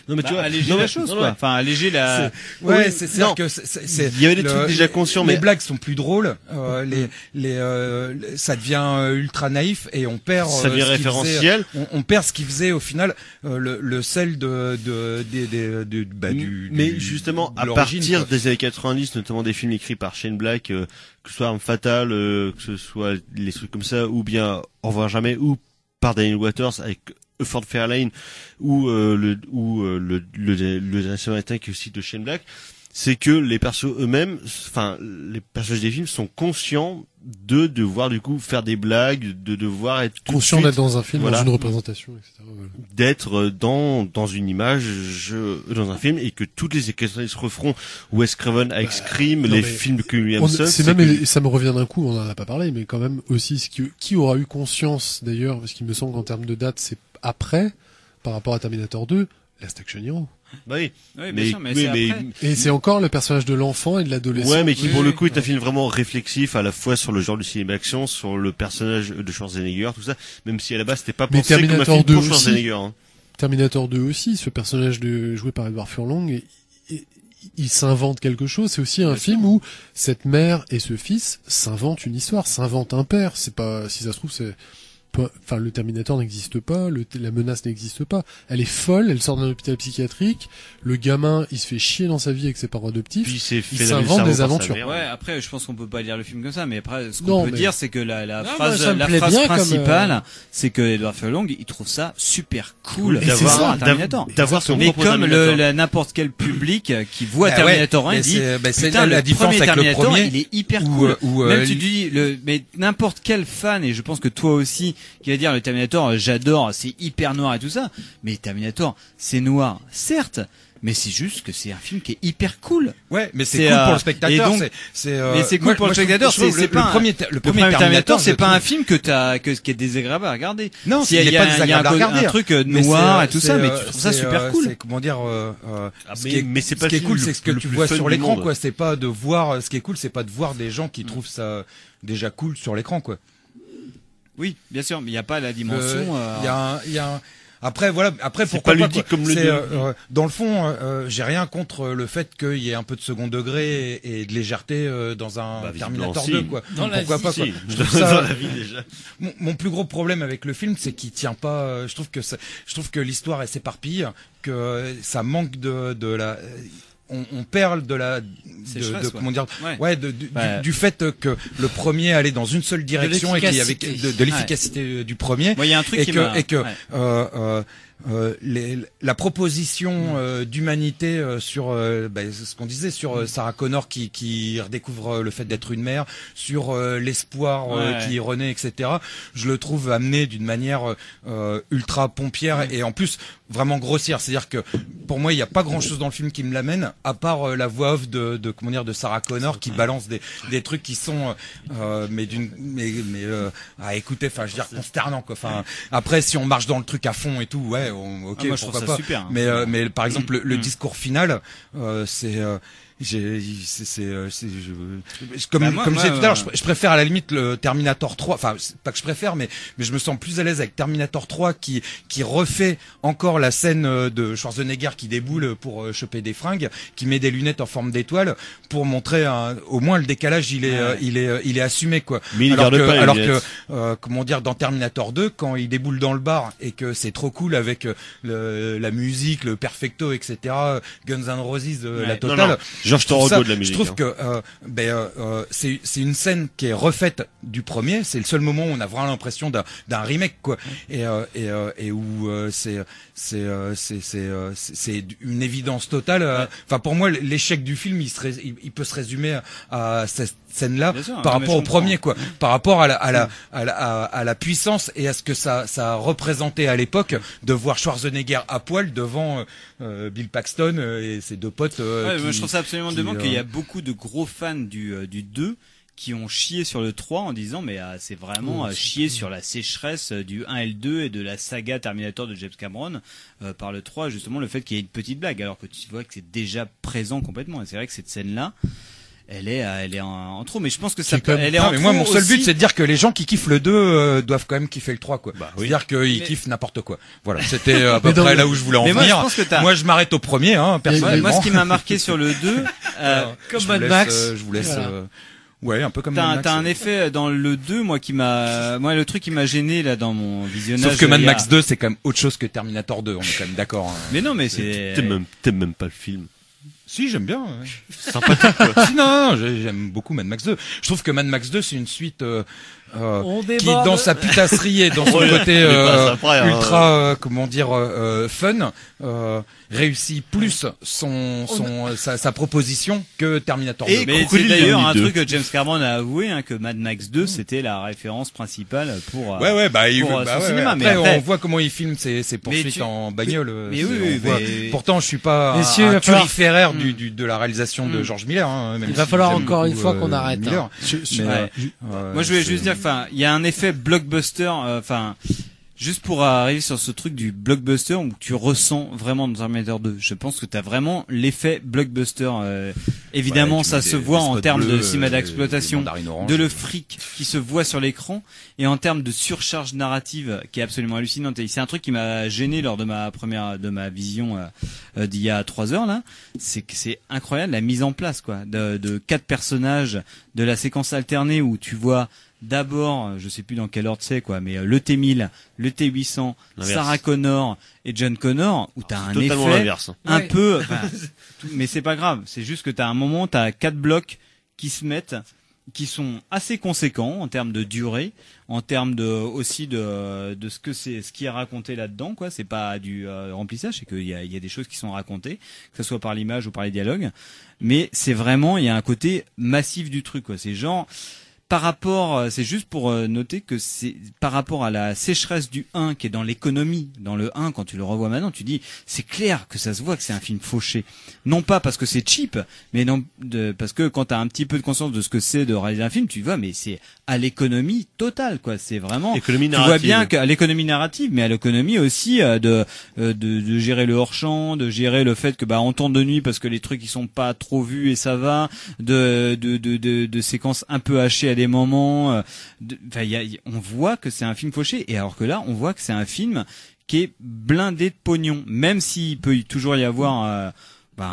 non mais tu vois, alléger la chose, quoi. Enfin, alléger la. C'est-à-dire que il y avait des trucs déjà conscients, mais les blagues sont plus drôles. Ça devient ultra naïf et on perd. Ça devient référentiel. On perd ce qui faisait au final le sel mais justement, à partir des années 90, notamment des films écrits par Shane Black, que ce soit Arme Fatale, que ce soit les trucs comme ça, ou bien Au revoir jamais, ou par Daniel Waters avec Ford Fairlane ou le Samaritain qui est aussi de Shane Black, c'est que les persos eux-mêmes, les personnages des films sont conscients de devoir du coup faire des blagues, de devoir être conscient d'être dans un film, dans une représentation, etc. D'être dans une image, dans un film, et que toutes les questions se referont. Wes Craven avec Scream, les films de Williamson. Ça me revient d'un coup, on en a pas parlé, mais quand même aussi qui aura eu conscience d'ailleurs, parce qu'il me semble qu'en termes de date, c'est après, par rapport à Terminator 2, Last Action Hero. Bah oui. Et c'est encore le personnage de l'enfant et de l'adolescent. Ouais, mais qui pour le coup est un film vraiment réflexif à la fois sur le genre du cinéma action, sur le personnage de Schwarzenegger, tout ça, même si à la base c'était pas pensé comme un film pour Schwarzenegger. Terminator 2 aussi, ce personnage joué par Edward Furlong, il s'invente quelque chose. C'est aussi un film où cette mère et ce fils s'inventent une histoire, s'inventent un père. C'est pas, si ça se trouve, le Terminator n'existe pas, la menace n'existe pas. Elle est folle, elle sort d'un hôpital psychiatrique, le gamin, il se fait chier dans sa vie avec ses parents adoptifs, il s'invente des aventures. Ouais, après, je pense qu'on peut pas lire le film comme ça, mais après, ce qu'on peut dire, c'est que la phrase principale, c'est que Edward Furlong, il trouve ça super cool d'avoir un Terminator. D'avoir son mais comme n'importe quel public qui voit Terminator 1, il dit, putain, le premier Terminator, il est hyper cool. Même tu dis, mais n'importe quel fan, et je pense que toi aussi, qui va dire le Terminator, j'adore, c'est hyper noir et tout ça, mais Terminator, c'est noir, certes, Mais c'est juste que c'est un film qui est hyper cool. Ouais, mais c'est cool pour le spectateur. Donc, mais c'est cool pour le spectateur. C'est pas le premier Terminator, c'est pas un film qui est désagréable à regarder. Non, il est pas désagréable à regarder. Un truc noir et tout ça, mais tu trouves ça super cool. C'est comment dire, mais c'est pas ce qui est cool, c'est ce que tu vois sur l'écran, monde. quoi. C'est pas de voir, ce qui est cool, c'est pas de voir des gens qui trouvent ça déjà cool sur l'écran, quoi. Oui, bien sûr, mais il y a pas la dimension. Il y a Après voilà, pourquoi pas ludique comme le dans le fond, j'ai rien contre le fait qu'il y ait un peu de second degré et de légèreté dans un Terminator 2 quoi. Pourquoi pas quoi. Je trouve ça, dans la vie déjà. Mon plus gros problème avec le film, c'est qu'il tient pas. Je trouve que l'histoire elle s'éparpille, que ça manque de la. On perd du fait que le premier allait dans une seule direction et qu'il y avait de l'efficacité du premier. Il y a un truc la proposition d'humanité sur ce qu'on disait sur Sarah Connor qui redécouvre le fait d'être une mère, sur l'espoir qui renaît, etc. Je le trouve amené d'une manière ultra pompière et en plus vraiment grossière. C'est-à-dire que pour moi il n'y a pas grand-chose dans le film qui me l'amène à part la voix off de Sarah Connor qui balance des trucs qui sont à écouter. Enfin je veux dire consternant quoi. Enfin après si on marche dans le truc à fond et tout ok moi, je pourquoi trouve pas ça super, mais par exemple le discours final comme je disais tout à l'heure, je préfère à la limite le Terminator 3. Enfin, c'est pas que je préfère, mais je me sens plus à l'aise avec Terminator 3 qui refait encore la scène de Schwarzenegger qui déboule pour choper des fringues, qui met des lunettes en forme d'étoile pour montrer au moins le décalage. Il est assumé quoi. Mais il alors que comment dire dans Terminator 2 quand il déboule dans le bar et que c'est trop cool avec la musique, le perfecto, etc. Guns N' Roses, la totale. Non. Georges Torogo de la musique. Je trouve que c'est une scène qui est refaite du premier. C'est le seul moment où on a vraiment l'impression d'un remake quoi. Et où c'est une évidence totale. Enfin pour moi l'échec du film il peut se résumer à cette scène-là par rapport au premier quoi. Par rapport à la puissance et à ce que ça représentait à l'époque de voir Schwarzenegger à poil devant Bill Paxton et ses deux potes. Je trouve ça absolument demande qu'il y a beaucoup de gros fans du 2 qui ont chié sur le 3 en disant mais c'est vraiment chier sur la sécheresse du 1 et le 2 et de la saga Terminator de James Cameron par le 3 justement le fait qu'il y ait une petite blague alors que tu vois que c'est déjà présent complètement et c'est vrai que cette scène là elle est en trop mais je pense que ça elle est en trop. Mais moi mon seul but c'est de dire que les gens qui kiffent le 2 doivent quand même kiffer le 3 quoi. C'est-à-dire qu'ils kiffent n'importe quoi. Voilà, c'était à peu près là où je voulais en venir. Moi je m'arrête au premier personnellement. Moi ce qui m'a marqué sur le 2 comme Mad Max, je vous laisse ouais, un peu comme Mad Max. T'as un effet dans le 2 moi le truc qui m'a gêné là dans mon visionnage. Sauf que Mad Max 2 c'est quand même autre chose que Terminator 2, on est quand même d'accord. Mais non mais c'est t'aimes même pas le film. Si, j'aime bien. Sympathique, quoi. Si, non, j'aime beaucoup Mad Max 2. Je trouve que Mad Max 2, c'est une suite qui, dans sa putasserie et dans son côté ultra, fun, réussit plus sa proposition que Terminator 2. Mais c'est d'ailleurs un truc que James Cameron a avoué, que Mad Max 2, c'était la référence principale pour son cinéma. Après, on voit comment il filme ses poursuites en bagnole. Mais oui, pourtant, je suis pas un turiféraire de la réalisation de George Miller. Il va falloir encore une fois qu'on arrête. Moi, je voulais juste dire, il y a un effet blockbuster, juste pour arriver sur ce truc du blockbuster où tu ressens vraiment dans Terminator 2. Je pense que t'as vraiment l'effet blockbuster. Évidemment, ça se voit en termes de cinéma d'exploitation, de le fric qui se voit sur l'écran et en termes de surcharge narrative qui est absolument hallucinante. Et c'est un truc qui m'a gêné lors de ma vision d'il y a 3 heures là. C'est que c'est incroyable la mise en place quoi de 4 personnages, de la séquence alternée où tu vois d'abord, je sais plus dans quel ordre c'est quoi, mais le T-1000, le T-800, Sarah Connor et John Connor, où t'as un effet un peu, mais c'est pas grave, c'est juste que t'as un moment, t'as 4 blocs qui se mettent, qui sont assez conséquents en termes de durée, en termes aussi de ce qui est raconté là-dedans quoi. C'est pas du remplissage, c'est qu'il y a des choses qui sont racontées, que ce soit par l'image ou par les dialogues, mais c'est vraiment il y a un côté massif du truc quoi. C'est genre par rapport, c'est juste pour noter que c'est par rapport à la sécheresse du 1 qui est dans l'économie, dans le 1 quand tu le revois maintenant, tu dis c'est clair que ça se voit que c'est un film fauché. Non pas parce que c'est cheap, mais non parce que quand tu as un petit peu de conscience de ce que c'est de réaliser un film, tu vois mais c'est à l'économie totale quoi, c'est vraiment économie tu narrative. vois bien qu'à l'économie narrative mais à l'économie aussi de gérer le hors-champ, de gérer le fait que on tourne de nuit parce que les trucs ils sont pas trop vus et ça va, de séquences un peu hachées à des moments, on voit que c'est un film fauché et alors que là on voit que c'est un film qui est blindé de pognon, même s'il peut toujours y avoir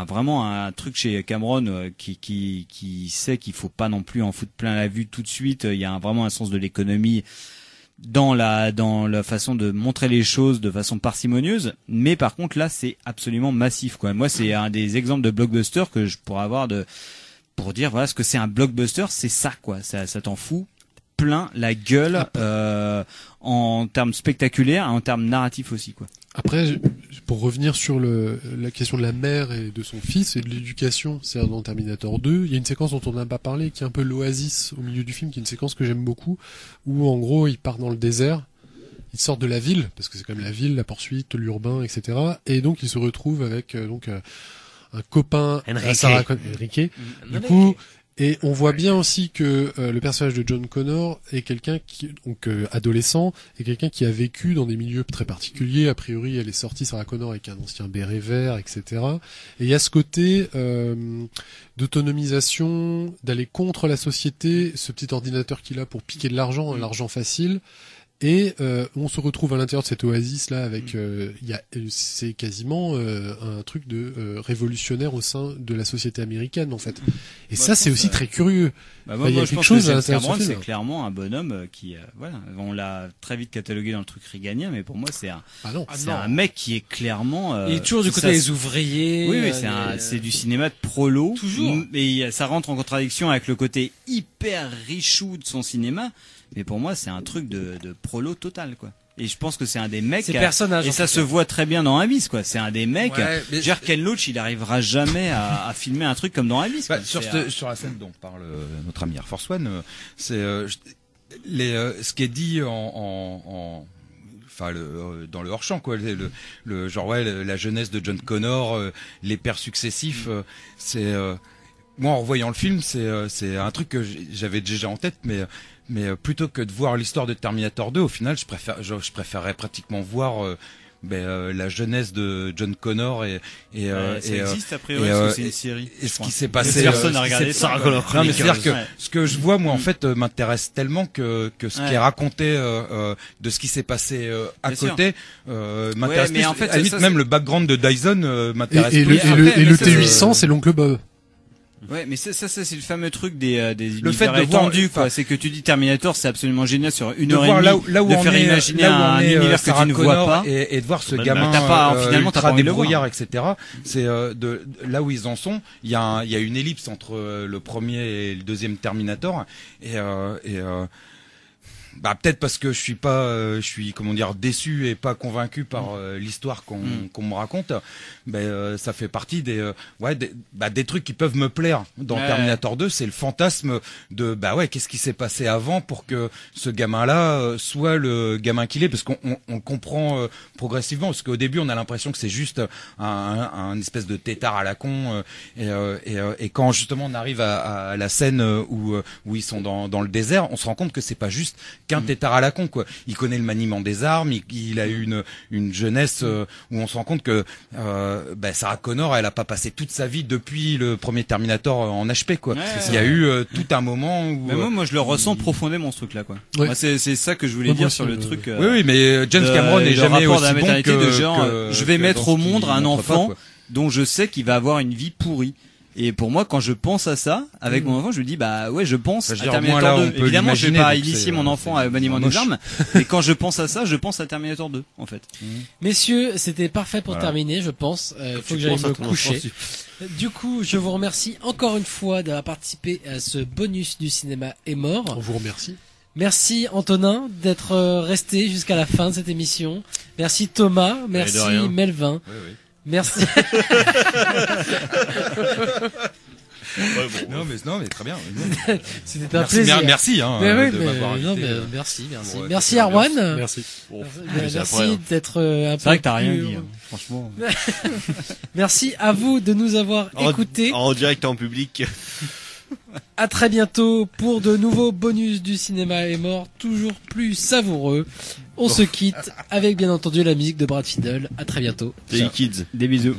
vraiment un truc chez Cameron qui sait qu'il faut pas non plus en foutre plein la vue tout de suite. Il y a vraiment un sens de l'économie dans la façon de montrer les choses de façon parcimonieuse, mais par contre là c'est absolument massif quoi. Moi c'est un des exemples de blockbuster que je pourrais avoir pour dire voilà ce que c'est un blockbuster, c'est ça quoi, ça t'en fout plein la gueule en termes spectaculaires et en termes narratifs aussi quoi. Après, pour revenir sur la question de la mère et de son fils et de l'éducation, c'est-à-dire dans Terminator 2, il y a une séquence dont on n'a pas parlé qui est un peu l'oasis au milieu du film, qui est une séquence que j'aime beaucoup, où en gros il part dans le désert, il sort de la ville, parce que c'est quand même la ville, la poursuite, l'urbain, etc. Et donc il se retrouve avec un copain Enrique. Du coup, et on voit bien aussi que le personnage de John Connor est quelqu'un qui, donc adolescent, est quelqu'un qui a vécu dans des milieux très particuliers. A priori, elle est sortie, Sarah Connor, avec un ancien béret vert, etc. Et il y a ce côté d'autonomisation, d'aller contre la société, ce petit ordinateur qu'il a pour piquer de l'argent, l'argent facile. Et on se retrouve à l'intérieur de cette oasis là avec c'est quasiment un truc de révolutionnaire au sein de la société américaine en fait. Et moi, ça c'est aussi très curieux. Moi, il y a quelque chose à l'intérieur de ce film. C'est clairement un bonhomme qui on l'a très vite catalogué dans le truc réganien, mais pour moi c'est un mec qui est clairement il est toujours du côté des ouvriers. Oui, c'est du cinéma de prolo. Toujours. Et ça rentre en contradiction avec le côté hyper richou de son cinéma. Mais pour moi, c'est un truc de prolo total, quoi. Et je pense que c'est un des mecs. Et ça se voit très bien dans Abyss, quoi. C'est un des mecs. Ken Loach, il arrivera jamais à filmer un truc comme dans Abyss. Sur la scène dont parle notre ami Air Force One, c'est ce qui est dit dans le hors-champ quoi, le genre la jeunesse de John Connor, les pères successifs, c'est moi en revoyant le film, c'est un truc que j'avais déjà en tête, mais plutôt que de voir l'histoire de Terminator 2, au final, je préférerais pratiquement voir la jeunesse de John Connor et ça existe a priori parce que c'est une série. Et ce qui s'est passé. Personne n'a regardé ça. Non, mais c'est-à-dire que ce que je vois moi en fait m'intéresse tellement que ce qui est raconté de ce qui s'est passé à côté m'intéresse plus. En fait, à la limite même le background de Dyson m'intéresse plus. Et le T800 c'est l'oncle Bob. Ouais, mais ça c'est le fameux truc des univers étendus, quoi. C'est que tu dis Terminator, c'est absolument génial sur une heure et demie de faire imaginer un univers que tu ne vois pas et de voir ce gamin finalement ultra débrouillard, etc. C'est de là où ils en sont. Il y a une ellipse entre le premier et le deuxième Terminator et peut-être parce que je suis comment dire déçu et pas convaincu par l'histoire qu'on me raconte. Ça fait partie des trucs qui peuvent me plaire dans Terminator 2, c'est le fantasme de qu'est-ce qui s'est passé avant pour que ce gamin-là soit le gamin qu'il est, parce qu'on comprend progressivement, parce qu'au début on a l'impression que c'est juste un espèce de tétard à la con et quand justement on arrive à la scène où ils sont dans le désert, on se rend compte que c'est pas juste qu'un tétard à la con quoi. Il connaît le maniement des armes, il a eu une jeunesse où on se rend compte que Sarah Connor, elle a pas passé toute sa vie depuis le premier Terminator en HP quoi. Il y a eu tout un moment où moi je le ressens profondément ce truc là quoi. Moi, c'est ça que je voulais dire sur le truc. Oui mais James Cameron n'est jamais aussi bon que je vais mettre au monde un enfant dont je sais qu'il va avoir une vie pourrie. Et pour moi, quand je pense à ça, avec mon enfant, je me dis, je pense à Terminator 2. Évidemment, je vais pas initier mon enfant à maniement des armes, mais quand je pense à ça, je pense à Terminator 2, en fait. Messieurs, c'était parfait pour terminer, je pense. Faut que j'aille me coucher. Du coup, je vous remercie encore une fois d'avoir participé à ce bonus du cinéma est mort. On vous remercie. Merci Antonin d'être resté jusqu'à la fin de cette émission. Merci Thomas, merci Melvin. Oui. Merci. Non mais très bien. C'était un plaisir. Merci de m'avoir invité. Merci. Ouais, merci Arwan. Merci. Merci d'être un peu. C'est vrai que t'as rien dit, franchement. Merci à vous de nous avoir écoutés. En direct en public. À très bientôt pour de nouveaux bonus du cinéma est mort, toujours plus savoureux. On se quitte avec bien entendu la musique de Brad Fiedel. À très bientôt. Des kids. Des bisous.